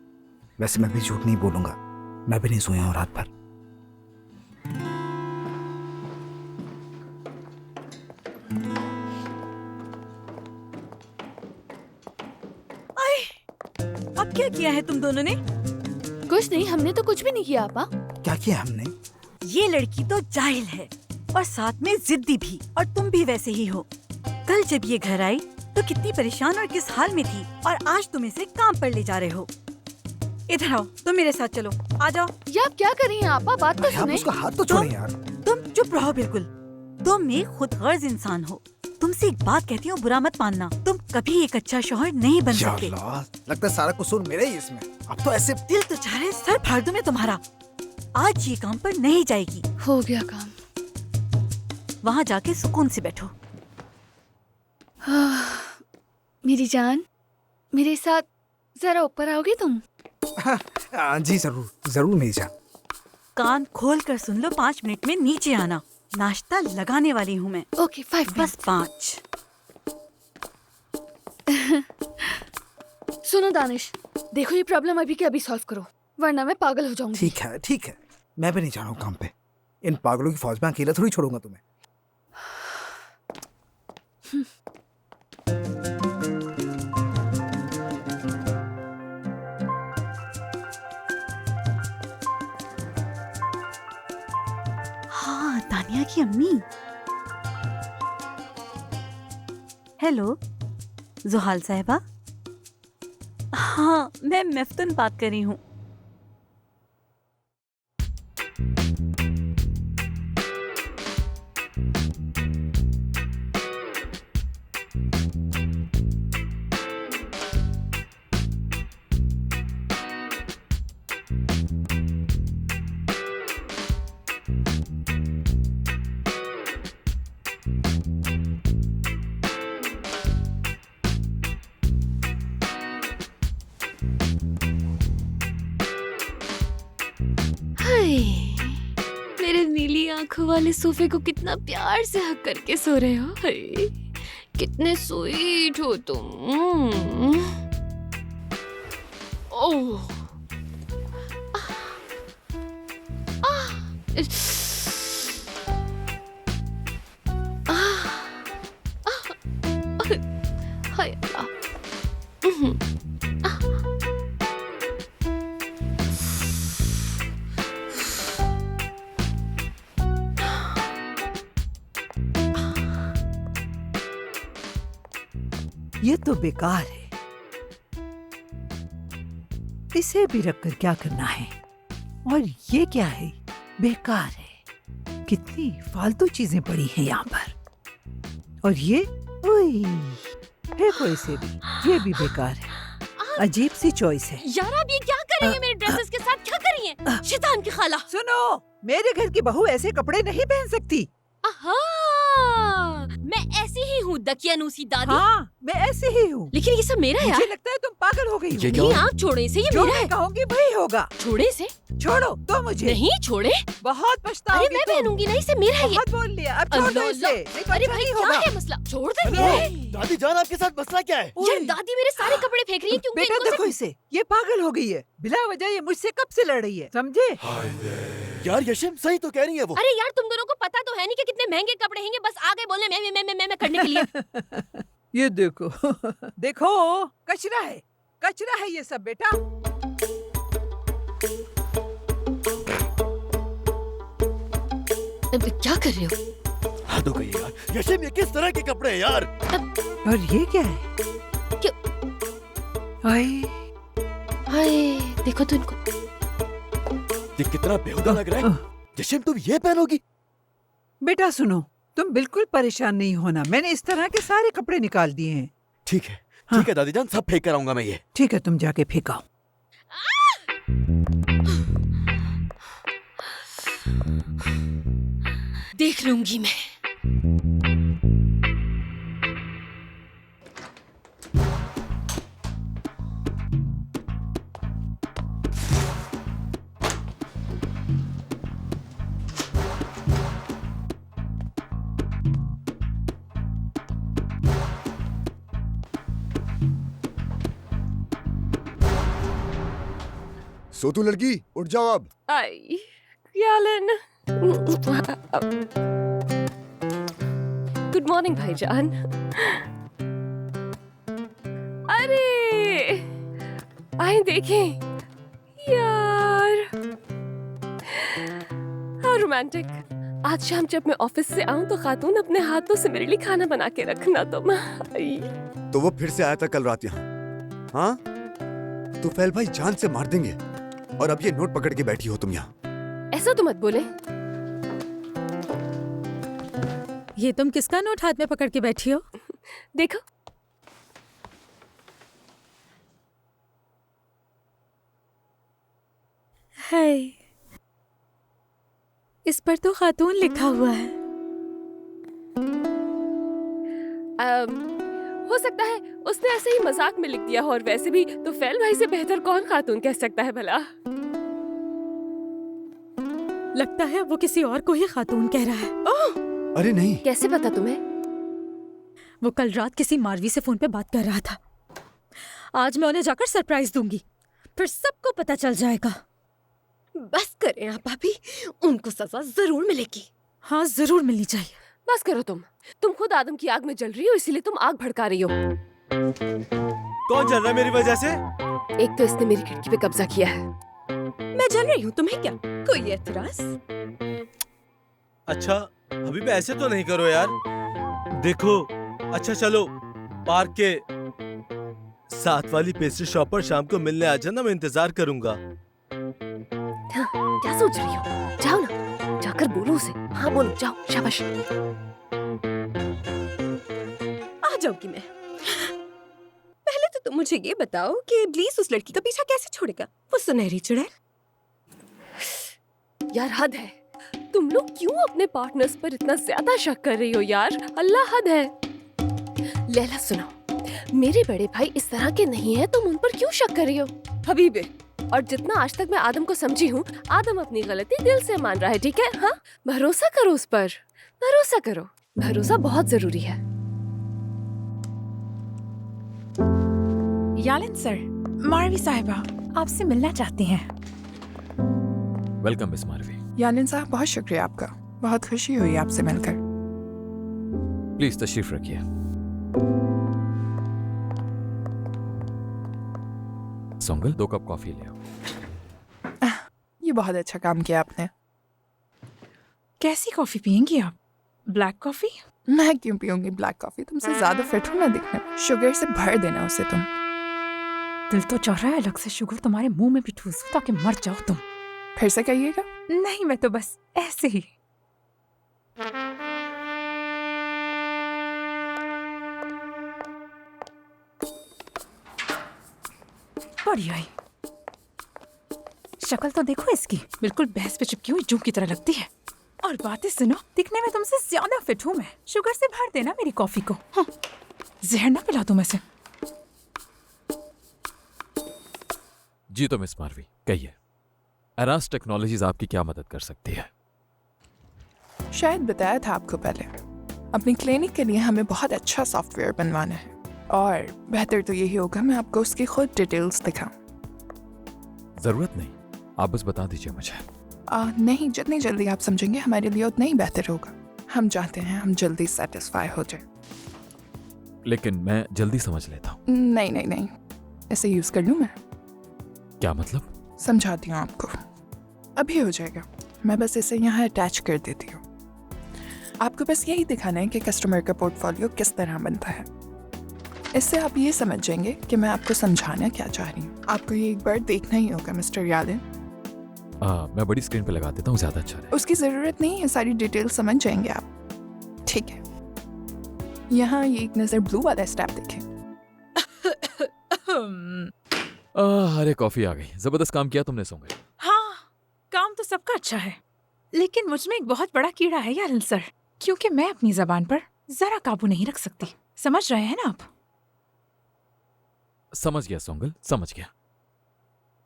वैसे मैं भी झूठ नहीं बोलूंगा, मैं भी नहीं सोया हूँ रात भर। अब क्या किया है तुम दोनों ने? कुछ नहीं, हमने तो कुछ भी नहीं किया आपा। क्या किया हमने? ये लड़की तो जाहिल है और साथ में जिद्दी भी, और तुम भी वैसे ही हो। कल जब ये घर आई तो कितनी परेशान और किस हाल में थी, और आज तुम इसे काम पर ले जा रहे हो। इधर आओ, तुम मेरे साथ चलो, आ जाओ। ये आप क्या कर रही हैं आपा? बात तो सुने। उसका हाथ तो छोड़े यार। तुम चुप रहो बिल्कुल। तुम एक खुदगर्ज इंसान हो। तुमसे एक बात कहती हूँ, बुरा मत मानना। तुम कभी एक अच्छा शौहर नहीं बन सकते। लगता है सारा कसूर मेरा ही इसमें। अब तो ऐसे दिल तो चाह रहे सर फाड़ दूं मैं तुम्हारा। आज ये काम पर नहीं जाएगी। हो गया काम। वहाँ जाके सुकून से बैठो। मेरी जान, मेरे साथ जरा ऊपर आओगे तुम? जी जरूर जरूर मेरी जान। कान खोल कर सुन लो, 5 मिनट में नीचे आना। नाश्ता लगाने वाली हूँ मैं। ओके, 5 बस 5। सुनो दानिश, देखो ये प्रॉब्लम अभी के अभी सॉल्व करो, वरना मैं पागल हो जाऊंगी। ठीक है, मैं भी नहीं जा रहा हूँ काम पे। इन पागलों की फौज में अकेला थोड़ी छोड़ूंगा तुम्हें। हाँ, तानिया की अम्मी। हेलो जुहाल साहिबा। हाँ, मैं मफ्तून बात कर रही हूँ। आंखों वाले सोफे को कितना प्यार से हक करके सो रहे हो। हाय, कितने स्वीट हो तुम। ओह, हाय अल्लाह। ये तो बेकार है, इसे भी रखकर क्या करना है? और ये क्या है? बेकार है। कितनी फालतू चीजें पड़ी हैं यहाँ पर। और ये फेंको इसे भी, ये भी बेकार है। अजीब सी चॉइस है। यार आप ये क्या कर रही हैं मेरे ड्रेसेस के साथ? क्या कर रही हैं? शैतान की खाला। सुनो, मेरे घर की बहू ऐसे कपड़े नहीं पहन सकती। आहा, मैं ऐसी ही हूँ दकियानूसी दादी। हाँ, मैं ऐसे ही हूँ। लेकिन ये सब मेरा है यार। मुझे लगता है तुम पागल हो गई हो। नहीं, आप छोड़े से, ये जो मेरा मैं है। कहूँगी वही होगा। छोड़े से? छोड़ो तो मुझे। नहीं छोड़े। बहुत पछताओगी। अरे मैं पहनूंगी नहीं, इसे मेरा है ये। बहुत बोल लिया, अब छोड़ दो इसे। अरे भाई क्या है मसला? छोड़ दे। दादी जान आपके साथ मसला क्या है? यार दादी मेरे सारे कपड़े फेंक रही है क्योंकि बेटा इनको देखो इसे, ये पागल हो गई है। बिला वजह ये मुझसे कब से लड़ रही है, समझे? यार यशिम सही तो कह रही है वो। अरे यार तुम दोनों को पता तो है नहीं कि कितने महंगे कपड़े हैं, बस आ गए बोलने मैं करने के लिए। ये देखो देखो, कचरा है, कचरा है ये सब बेटा। क्या कर रहे हो? हद हो गई यार। यशिम ये किस तरह के कपड़े हैं यार? और ये क्या है? क्यों? हाय, देखो तो इनको। ये कितना बेहुदा लग रहा है। यशिम तुम ये पहनोगी? बेटा सुनो, तुम बिल्कुल परेशान नहीं होना, मैंने इस तरह के सारे कपड़े निकाल दिए हैं। ठीक है, ठीक है दादी जान, सब फेंक कर आऊंगा मैं ये। ठीक है, तुम जाके फेंकाओ। देख लूंगी मैं। सो तू लड़की, उठ जाओ अब। आई यालन। गुड मॉर्निंग भाईजान। अरे आए देखें यार, हाउ रोमांटिक। आज शाम जब मैं ऑफिस से आऊं तो खातून अपने हाथों से मेरे लिए खाना बना के रखना। तो वो फिर से आया था कल रात यहाँ। हाँ, तो फैल भाई जान से मार देंगे। और अब ये नोट पकड़ के बैठी हो तुम यहाँ। ऐसा तो मत बोले। ये तुम किसका नोट हाथ में पकड़ के बैठी हो? देखो। है, इस पर तो खातून लिखा हुआ है। हो सकता है उसने ऐसे ही मजाक में लिख दिया हो, और वैसे भी तो फैल भाई से बेहतर कौन खातून कह सकता है भला। लगता है वो किसी और को ही खातून कह रहा है। ओह! अरे नहीं। कैसे पता तुम्हें? वो कल रात किसी मारवी से फोन पे बात कर रहा था। आज मैं उन्हें जाकर सरप्राइज दूंगी, फिर सबको पता चल जाएगा। बस करें आप भाभी, उनको सजा जरूर मिलेगी। हाँ जरूर मिलनी चाहिए। बस करो तुम खुद आदम की आग में जल रही हो, इसीलिए तुम आग भड़का रही हो। कौन जल रहा है मेरी वजह से? एक तो इसने मेरी खिड़की पे कब्जा किया है। मैं जल रही हूँ, तुम्हें क्या कोई एतराज? अच्छा अभी भी ऐसे तो नहीं करो यार। देखो, अच्छा चलो पार्क के साथ वाली पेस्ट्री शॉप पर शाम को मिलने आ जाना, मैं इंतजार करूंगा। हाँ, क्या सोच रही हो? जाओ ना, जाकर बोलो उसे। हाँ बोलो, जाओ, शाबाश। आ जाऊंगी मैं। पहले तो तुम मुझे ये बताओ कि इब्लीस उस लड़की का पीछा कैसे छोड़ेगा, वो सुनहरी चुड़ैल। यार हद है, तुम लोग क्यों अपने पार्टनर्स पर इतना ज्यादा शक कर रही हो यार? अल्लाह हद है। लैला सुनो, मेरे बड़े भाई इस तरह के नहीं है, तुम उन पर क्यों शक कर रही हो? हबीबे, और जितना आज तक मैं आदम को समझी हूँ, आदम अपनी गलती दिल से मान रहा है, ठीक है? हाँ, भरोसा करो उस पर, भरोसा करो। भरोसा बहुत जरूरी है। यालिन सर, मारवी साहिबा आपसे मिलना चाहती हैं। वेलकम मिस मारवी। यालिन साहब, बहुत शुक्रिया आपका, बहुत खुशी हुई आपसे मिलकर। प्लीज तशरीफ रखिए। सोंगल, 2 कप कॉफी ले आओ। ये बहुत अच्छा काम किया आपने। कैसी कॉफी पियेंगी आप? Black coffee? मैं क्यों पीऊंगी ब्लैक कॉफी? तुमसे ज्यादा फिट हूं ना दिखने में। शुगर से भर देना उसे तुम। दिल तो चाह रहा है अलग से शुगर तुम्हारे मुंह में भी ठूसूं ताकि मर जाओ तुम। फिर से कहिएगा। नहीं, मैं तो बस ऐसे ही। बढ़िया ही। शक्ल तो देखो इसकी, बिल्कुल भैंस पे चिपकी हुई जूं की तरह लगती है। और बातें सुनो, दिखने में तुमसे ज्यादा फिट हूं मैं। शुगर से भर देना मेरी कॉफी को। जहर ना पिला दूं मैं से। जी तो मिस मारवी, कहिए, एरास टेक्नोलॉजीज आपकी क्या मदद कर सकती है? शायद बताया था आपको पहले। अपनी क्लिनिक के लिए हमें बहुत अच्छा सॉफ्टवेयर बनवाना है, और बेहतर तो यही होगा मैं आपको उसकी खुद डिटेल्स दिखाऊं। जरूरत नहीं, आप बस बता दीजिए मुझे। नहीं, जितनी जल्दी आप समझेंगे हमारे लिए उतना ही बेहतर होगा। हम चाहते हैं हम जल्दी सेटिस्फाई हो जाए। लेकिन मैं जल्दी समझ लेता हूँ। नहीं नहीं नहीं, ऐसे यूज कर लूँ मैं? क्या मतलब? समझाती हूँ आपको, अभी हो जाएगा। मैं बस इसे यहाँ अटैच कर देती हूँ। आपको बस यही दिखाना है कि कस्टमर का पोर्टफोलियो किस तरह बनता है। इससे आप ये समझ जाएंगे कि मैं आपको समझाना क्या चाह रही हूँ। आपको ये एक बार देखना ही होगा मिस्टर यालिन। मैं बड़ी स्क्रीन पे लगा देता हूँ, ज्यादा अच्छा है। उसकी जरूरत नहीं है, सारी डिटेल समझ जाएंगे आप। ठीक है, यहाँ ये एक नजर ब्लू वाला स्टेप देखें। अरे कॉफी आ गई। जबरदस्त काम किया तुमने सोंगल। हाँ, काम तो सबका अच्छा है, लेकिन मुझ में एक बहुत बड़ा कीड़ा है यालिन सर, क्योंकि मैं अपनी जबान पर जरा काबू नहीं रख सकती। समझ रहे हैं ना आप? समझ गया सोंगल, समझ गया।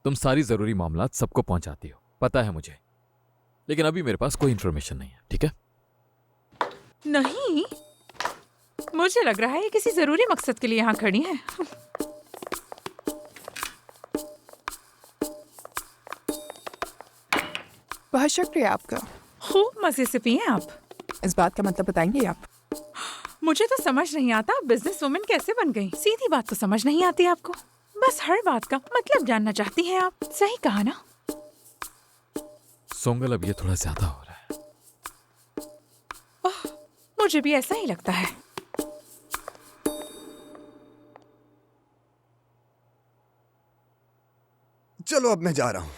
तुम सारी जरूरी मामलात सबको पहुंचाती हो, पता है मुझे। लेकिन अभी मेरे पास कोई इंफॉर्मेशन नहीं है, ठीक है? नहीं, मुझे लग रहा है ये किसी जरूरी मकसद के लिए यहाँ खड़ी हैं। बहुत शुक्रिया आपका। खूब मजे से पिए आप। इस बात का मतलब बताएंगे आप? मुझे तो समझ नहीं आता बिजनेस वुमेन कैसे बन गई। सीधी बात तो समझ नहीं आती आपको, बस हर बात का मतलब जानना चाहती हैं आप। सही कहा ना? सोंगल, अब ये थोड़ा ज्यादा हो रहा है। मुझे भी ऐसा ही लगता है। चलो अब मैं जा रहा हूँ।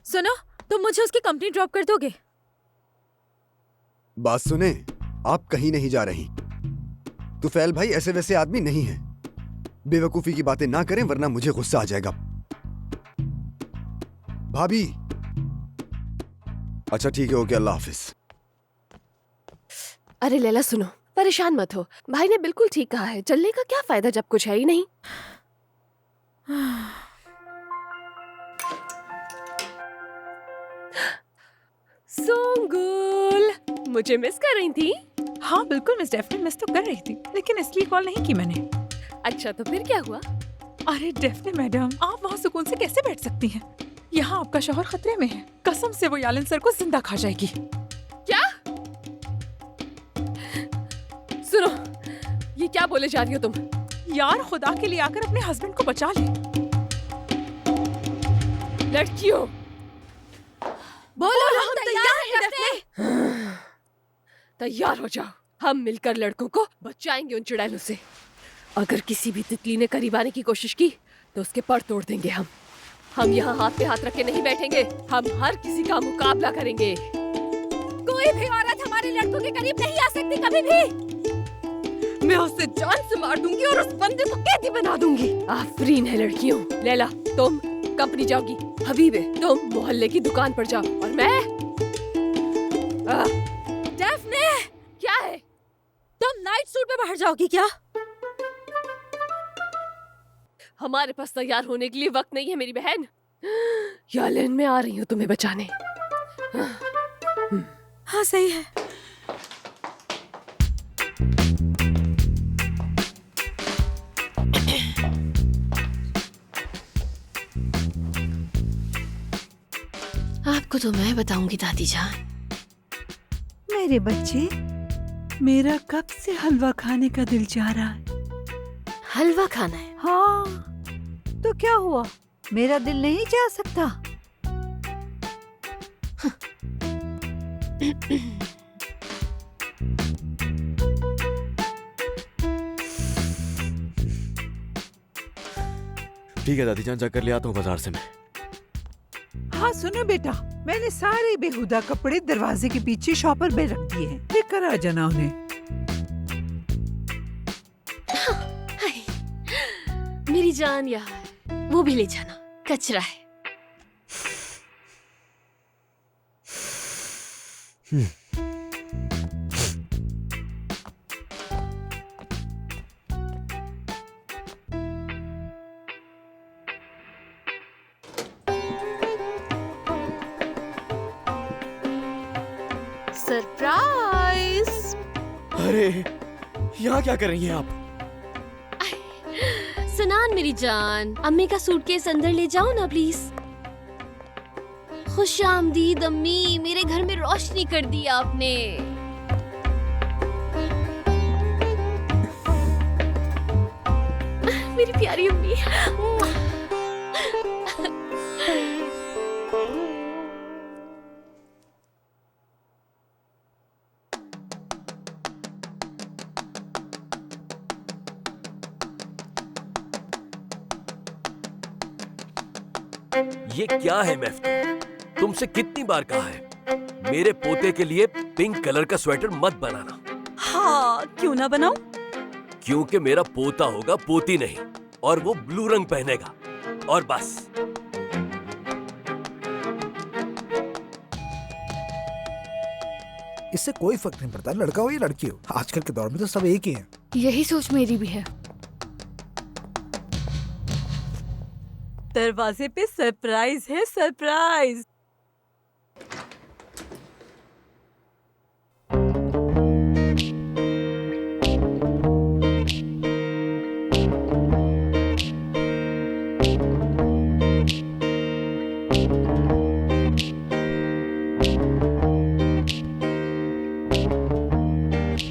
सुनो, तुम मुझे उसकी कंपनी ड्रॉप कर दोगे? बात सुने, आप कहीं नहीं जा रही। तुफैल भाई ऐसे वैसे आदमी नहीं है। बेवकूफी की बातें ना करें वरना मुझे गुस्सा आ जाएगा। भाभी। अच्छा ठीक है, ओके, अल्लाह हाफिज। अरे लैला सुनो, परेशान मत हो। भाई ने बिल्कुल ठीक कहा है, चलने का क्या फायदा जब कुछ है ही नहीं। सोंगुल, मुझे मिस कर रही थी? हाँ बिल्कुल मिस डेफने, मिस तो कर रही थी, लेकिन इसलिए कॉल नहीं की मैंने। अच्छा तो फिर क्या हुआ? अरे डेफने मैडम, आप वहाँ सुकून से कैसे बैठ सकती हैं? यहाँ आपका शौहर खतरे में है। कसम से वो यालिन सर को जिंदा खा जाएगी। क्या? सुनो, ये क्या बोले जा रही हो तुम? यार खुदा के लिए आकर अपने हस्बैंड को बचा ले। लड़कियों, बोलो हम तैयार हैं डेफने। तैयार हो जाओ, हम मिलकर लड़कों को बचाएंगे उन चुड़ैलों से। अगर किसी भी तितली ने करीब आने की कोशिश की तो उसके पर तोड़ देंगे हम यहाँ हाथ पे हाथ रख के नहीं बैठेंगे। हम हर किसी का मुकाबला करेंगे। कोई भी औरत हमारे लड़कों के करीब नहीं आ सकती कभी भी। मैं उसे जान से मार दूंगी और उस बंदे को कैदी बना दूंगी। आफरीन है लड़कियों। लैला, तुम कंपनी जाओगी। हबीबे, तुम मोहल्ले की दुकान पर जाओ। और मैं डेफने, क्या है? तुम नाइट सूट में बाहर जाओगी क्या? हमारे पास तैयार होने के लिए वक्त नहीं है मेरी बहन। यालिन, मैं आ रही हूँ तुम्हें बचाने। हाँ सही है। आपको तो मैं बताऊंगी दादी जान। मेरे बच्चे, मेरा कब से हलवा खाने का दिल चाह रहा है। हलवा खाना है? हाँ, तो क्या हुआ, मेरा दिल नहीं जा सकता? ठीक है दादी जान, जाकर ले आता हूँ बाजार से मैं। हाँ सुनो बेटा, मैंने सारे बेहुदा कपड़े दरवाजे के पीछे शॉपर में रख दिए हैं, लेकर आ जाना उन्हें। मेरी जान यहाँ, वो भी ले जाना, कचरा है। सरप्राइज! अरे यहाँ क्या कर रही हैं आप? सनान मेरी जान, अम्मी का सूटकेस अंदर ले जाओ ना प्लीज। खुश आमदीद अम्मी, मेरे घर में रोशनी कर दी आपने। मेरी प्यारी अम्मी। ये क्या है मैफ्ता? तुमसे कितनी बार कहा है मेरे पोते के लिए पिंक कलर का स्वेटर मत बनाना। हाँ, क्यों ना बनाऊं? क्योंकि मेरा पोता होगा, पोती नहीं, और वो ब्लू रंग पहनेगा और बस। इससे कोई फर्क नहीं पड़ता लड़का हो या लड़की हो, आजकल के दौर में तो सब एक ही हैं। यही सोच मेरी भी है। दरवाजे पे सरप्राइज है, सरप्राइज।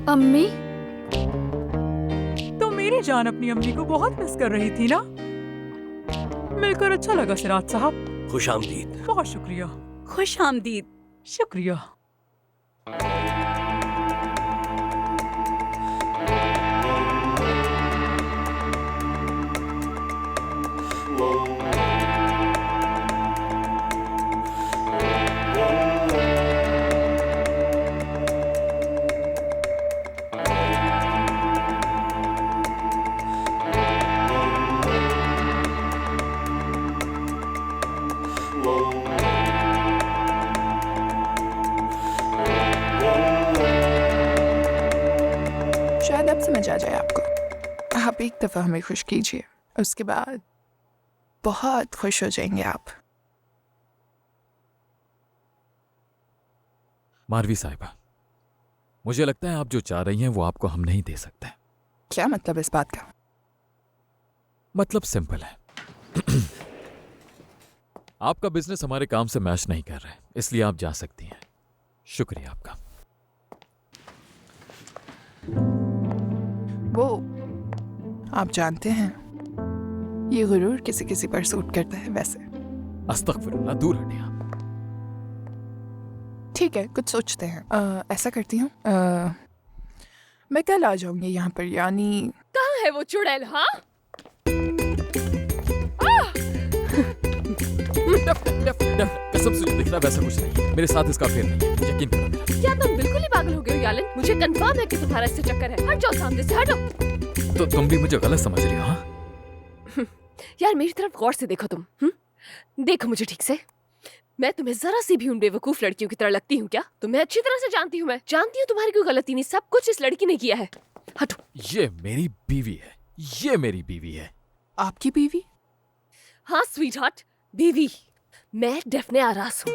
अम्मी, तो मेरी जान अपनी अम्मी को बहुत मिस कर रही थी ना? मिलकर अच्छा लगा सिराज साहब। खुश आमदीद। बहुत शुक्रिया। खुश आमदीद। शुक्रिया। शायद अब समझ आ जाए आपको। आप एक दफा हमें खुश कीजिए, उसके बाद बहुत खुश हो जाएंगे आप। मारवी साहिबा, मुझे लगता है आप जो चाह रही हैं वो आपको हम नहीं दे सकते। क्या मतलब इस बात का? मतलब सिंपल है। आपका बिजनेस हमारे काम से मैच नहीं कर रहा है, इसलिए आप जा सकती हैं। शुक्रिया आपका। वो आप जानते हैं, ये गुरूर किसी किसी पर सूट करता है वैसे। अस्तगफिरुल्लाह, दूर हटिए आप। ठीक है, कुछ सोचते हैं। ऐसा करती हूँ, मैं कल आ जाऊंगी यहाँ पर, यानी कहाँ है वो चुड़ैल? हाँ, कसम से जो दिख रहा है वैसा कुछ नहीं है। मेरे साथ इसका अफेयर नहीं है, यकीन करो मेरा। क्या तुम बिल्कुल ही पागल हो गए हो यालिन? मुझे कंफर्म है कि तुम्हारा इससे चक्कर है। हट जाओ सामने से, हटो। तो तुम भी मुझे गलत समझ रही हो? हाँ? यार मेरी तरफ गौर से देखो तुम। देखो मुझे ठीक से। मैं तुम्हें जरा सी भी उन बेवकूफ लड़कियों की तरह लगती हूँ क्या? तुम्हें अच्छी तरह से जानती हूँ मैं। जानती हूँ तुम्हारी कोई गलती नहीं, सब कुछ इस लड़की ने किया है। हटो। ये मेरी बीवी है, ये मेरी बीवी है। आपकी बीवी? हाँ स्वीट हार्ट, बीवी। मैं डेफने आरास हूँ।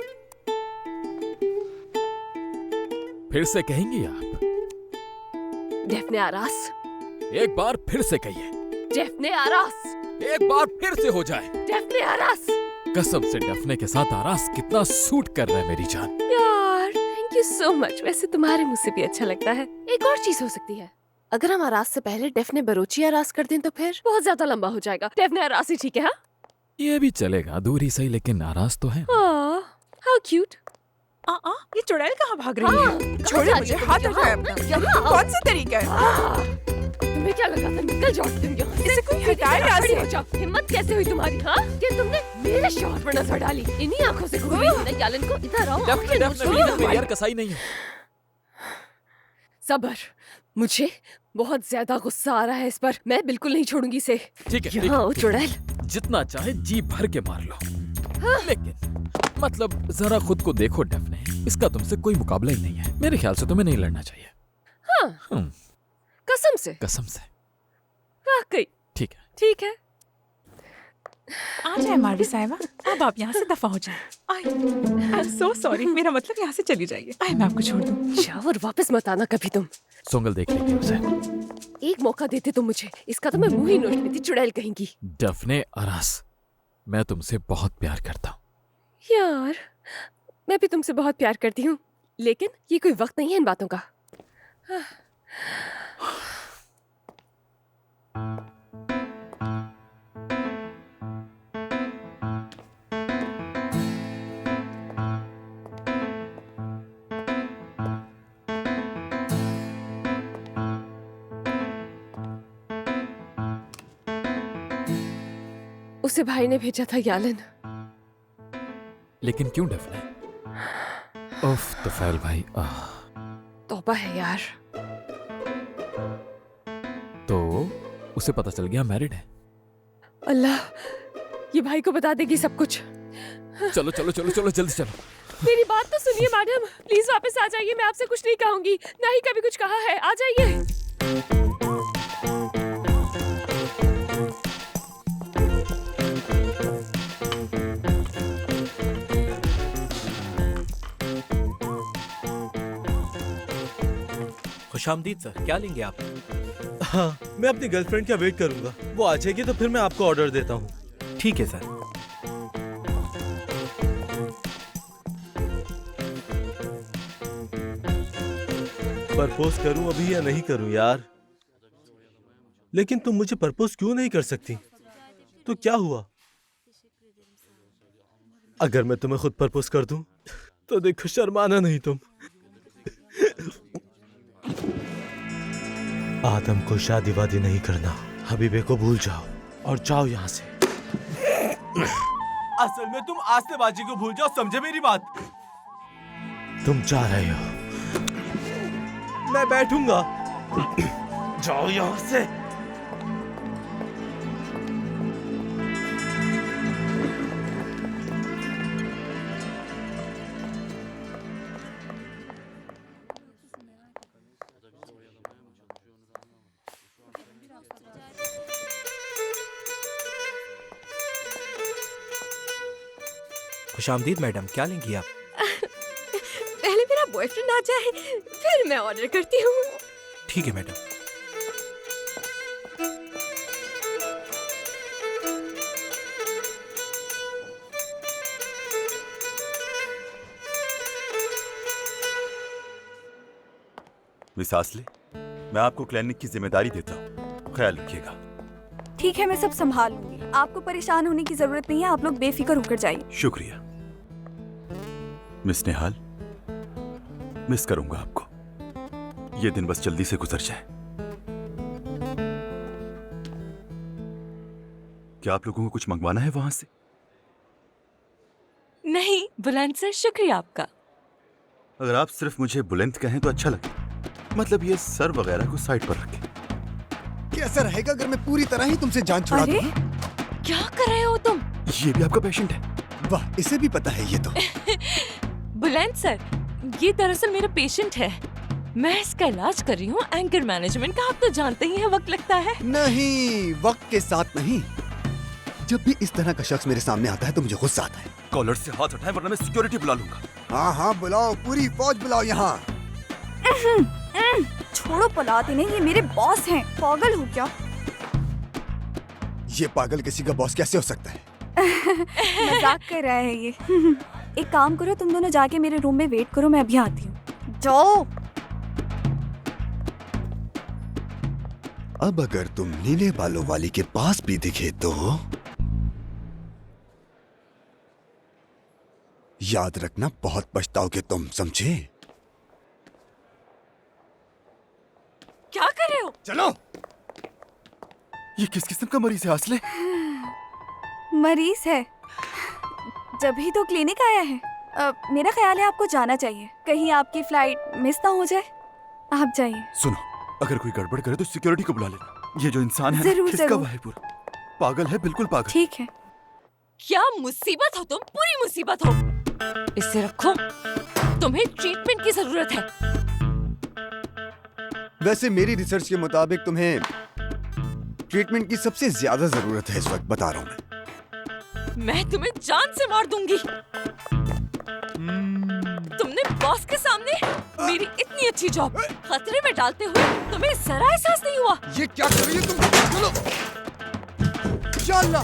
फिर से कहेंगी आप? डेफने आरास। एक बार फिर से कहिए। डेफने आरास। एक बार फिर से हो जाए। डेफने आरास। कसम से डेफने के साथ आरास कितना सूट कर रहा है मेरी जान। यार थैंक यू सो मच। वैसे तुम्हारे मुंह से भी अच्छा लगता है। एक और चीज हो सकती है, अगर हम आरास से पहले डेफने बरोची आरास कर दें तो फिर बहुत ज्यादा लंबा हो जाएगा। डेफने आरास ही ठीक है। हाँ ये भी चलेगा, दूरी सही लेकिन आरास तो है। How cute. ये चुड़ैल कहाँ भाग रही है? छोड़िए मुझे, हाथ हटाए अपना। कौन सा तरीका है? तुम्हें क्या लगा था निकल जाओ तुम यहाँ से? इसे कोई हटाए यहाँ से। हो जाओ। हिम्मत कैसे हुई तुम्हारी? हाँ कि तुमने मेरे शौहर पर नजर डाली? इन्हीं आंखों से घूर रही थी ना यालन को। इधर आओ। मेरी यार कसाई नहीं है। सबर, मुझे बहुत ज्यादा गुस्सा आ रहा है इस पर। मैं बिल्कुल नहीं छोड़ूंगी इसे। ठीक है, यहाँ आओ चुड़ैल। जितना चाहे जी भर के मार लो। लेकिन मतलब जरा खुद को देखो डेफने, इसका तुमसे कोई मुकाबला ही नहीं है। मेरे ख्याल से तुम्हें नहीं लड़ना चाहिए। हाँ कसम से? कसम से। वाकई? ठीक है। ठीक है। आ जाए मार्वी साहिबा, अब आप यहाँ से दफा हो जाए। आई एम सो सॉरी, मेरा मतलब यहाँ से चली जाइए। आई मैं आपको छोड़ दूँ। शावर वापस मत आना कभी तुम। सोंगल देख लेगी उसे। एक मौका देते तुम मुझे, इसका तो मैं मुंह ही नोच लेती। चुड़ैल कहेंगी। डेफने आरास, मैं तुमसे बहुत प्यार करता हूँ। यार मैं भी तुमसे बहुत प्यार करती हूँ, लेकिन ये कोई वक्त नहीं है इन बातों का। उसे भाई ने भेजा था यालन। लेकिन क्यों डेफने? उफ तुफैल भाई। तौबा है यार। तो उसे पता चल गया मैरिड है। अल्लाह, ये भाई को बता देगी सब कुछ। चलो चलो चलो चलो जल्दी चलो। मेरी बात तो सुनिए मैडम, प्लीज वापस आ जाइए। मैं आपसे कुछ नहीं कहूंगी, ना ही कभी कुछ कहा है। आ जाइए। खुशामदीद सर, क्या लेंगे आप? हाँ, मैं अपनी गर्लफ्रेंड का वेट करूंगा। वो आ जाएगी तो फिर मैं आपको ऑर्डर देता हूँ। ठीक है सर। प्रपोज करूं अभी या नहीं करूं यार? लेकिन तुम मुझे प्रपोज क्यों नहीं कर सकती? तो क्या हुआ अगर मैं तुम्हें खुद प्रपोज कर दूं? तो देखो शर्माना नहीं तुम। आदम को शादी वादी नहीं करना, हबीबे को भूल जाओ और जाओ यहाँ से। असल में तुम आस्तेबाजी को भूल जाओ, समझे मेरी बात? तुम जा रहे हो, मैं बैठूंगा। जाओ यहाँ से। खुशामदीद मैडम, क्या लेंगी आप? पहले मेरा बॉयफ्रेंड आ जाए, फिर मैं ऑर्डर करती हूँ। ठीक है मैडम। मिस आसले, मैं आपको क्लिनिक की जिम्मेदारी देता हूँ, ख्याल रखिएगा। ठीक है, मैं सब संभाल लूंगी। आपको परेशान होने की जरूरत नहीं है, आप लोग बेफिक्र होकर जाइए। शुक्रिया मिस नेहाल, मिस करूंगा आपको। ये दिन बस जल्दी से गुजर जाए। क्या आप लोगों को कुछ मंगवाना है वहां से? नहीं बुलंद सर, शुक्रिया आपका। अगर आप सिर्फ मुझे बुलंद कहें तो अच्छा लगे। मतलब ये सर वगैरह को साइड पर रखें। कैसा रहेगा अगर मैं पूरी तरह ही तुमसे जान छुड़ा दूं? क्या कर रहे हो तुम? ये भी आपका पेशेंट है? वाह, इसे भी पता है ये तो। बुलंद सर, ये दरअसल मेरा पेशेंट है। मैं इसका इलाज कर रही हूँ। एंकर मैनेजमेंट का आप तो जानते ही हैं, वक्त लगता है। नहीं, वक्त के साथ नहीं, जब भी इस तरह का शख्स मेरे सामने आता है तो मुझे गुस्सा आता है। कॉलर से हाथ उठाए वरना मैं सिक्योरिटी बुला लूंगा। हाँ हाँ बुलाओ, पूरी फौज बुलाओ यहाँ। छोड़ो पलाते नहीं, ये मेरे बॉस हैं। पागल हो क्या? ये पागल किसी का बॉस कैसे हो सकता है? मजाक कर रहा है ये। एक काम करो, तुम दोनों जाके मेरे रूम में वेट करो, मैं अभी आती हूँ। जाओ। अब अगर तुम नीले बालों वाली के पास भी दिखे तो याद रखना, बहुत पछताओगे तुम, समझे? क्या कर रहे हो? चलो। ये किस किस्म का मरीज है आसले? मरीज है, जब ही तो क्लिनिक आया है। मेरा ख्याल है आपको जाना चाहिए, कहीं आपकी फ्लाइट मिस ना हो जाए। आप जाइए। सुनो, अगर कोई गड़बड़ करे तो सिक्योरिटी को बुला लेना। ये जो इंसान है जरूर, ना, किसका जरूर। है पूरा? पागल है, बिल्कुल पागल। ठीक है। क्या मुसीबत हो तुम, पूरी मुसीबत हो। इसे रखो, तुम्हें ट्रीटमेंट की जरूरत है। वैसे मेरी रिसर्च के मुताबिक तुम्हें ट्रीटमेंट की सबसे ज्यादा जरूरत है इस वक्त, बता रहा हूँ मैं तुम्हें जान से मार दूंगी। तुमने बॉस के सामने मेरी इतनी अच्छी जॉब खतरे में डालते हुए तुम्हें जरा एहसास नहीं हुआ? ये क्या कर रही हो तुम? चलो। चलो।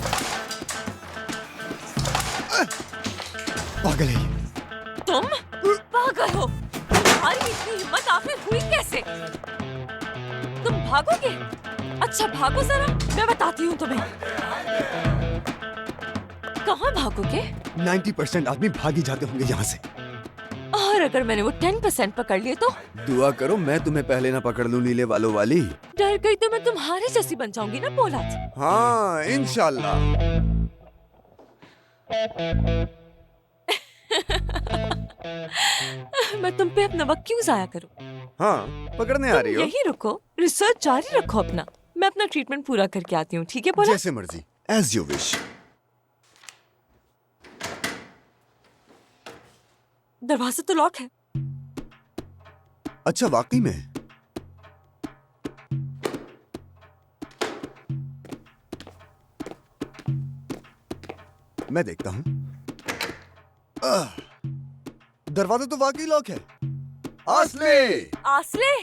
पागल है ये। तुम पागल हो। तुम्हारी इतनी हिम्मत आखिर हुई कैसे? तुम भागोगे? अच्छा भागो जरा, मैं बताती हूँ तुम्हें। कहाँ भागोगे? 90% आदमी भाग ही जाते होंगे यहाँ से। और अगर मैंने वो 10% पकड़ लिए तो? दुआ करो मैं तुम्हें पहले ना पकड़ लूं, नीले बालों वाली। डर गई तो मैं तुम्हारे जैसी बन जाऊंगी ना पोलाद। हाँ इंशाल्लाह। मैं तुम पे अपना वक्त क्यों जाया करूं? हाँ पकड़ने आ रही हो? यही रुको, रिसर्च जारी रखो अपना। मैं अपना ट्रीटमेंट पूरा करके आती हूँ, ठीक है पोलाद? जैसे मर्जी, एज यू विश। दरवाजा तो लॉक है। अच्छा वाकई में? मैं देखता हूँ। दरवाजा तो वाकई लॉक है। आसले! आसले!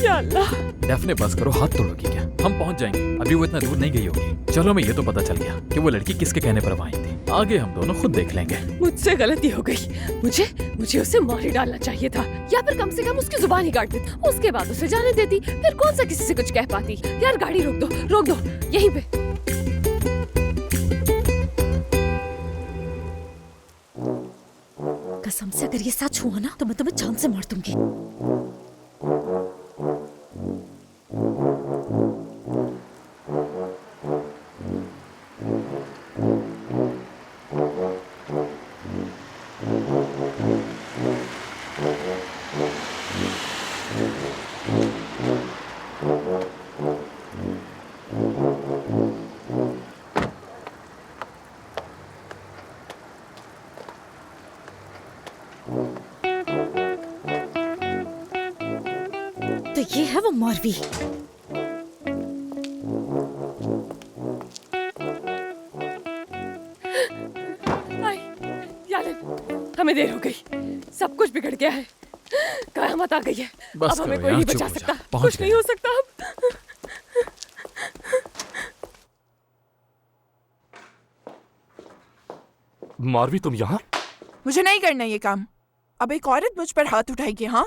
या अल्लाह। डेफने बस करो, हाथ तोड़ोगी क्या? हम पहुंच जाएंगे, अभी वो इतना दूर नहीं गई होगी। चलो हमें ये तो पता चल गया कि वो लड़की किसके कहने पर वहाँ आई थी। आगे हम दोनों खुद देख लेंगे। मुझसे गलती हो गई। मुझे उसे मार ही डालना चाहिए था, या फिर कम से कम उसकी जुबान ही काट देती, उसके बाद उसे जाने देती। फिर कौन सा किसी से कुछ कह पाती। यार गाड़ी रोक दो यहीं पे। कसम से अगर ये सच हुआ ना तो मैं तुम्हें जान से मार दूंगी। तो ये है वो मारवी। यालन, हमें देर हो गई, सब कुछ बिगड़ गया है, कयामत आ गई है। बस अब हमें करो कोई यार, नहीं चुप बचा हो जा, सकता, पहुंच कुछ गए। नहीं हो सकता अब। मारवी तुम यहाँ? मुझे नहीं करना ये काम। अब एक औरत मुझ पर हाथ उठाएगी? हाँ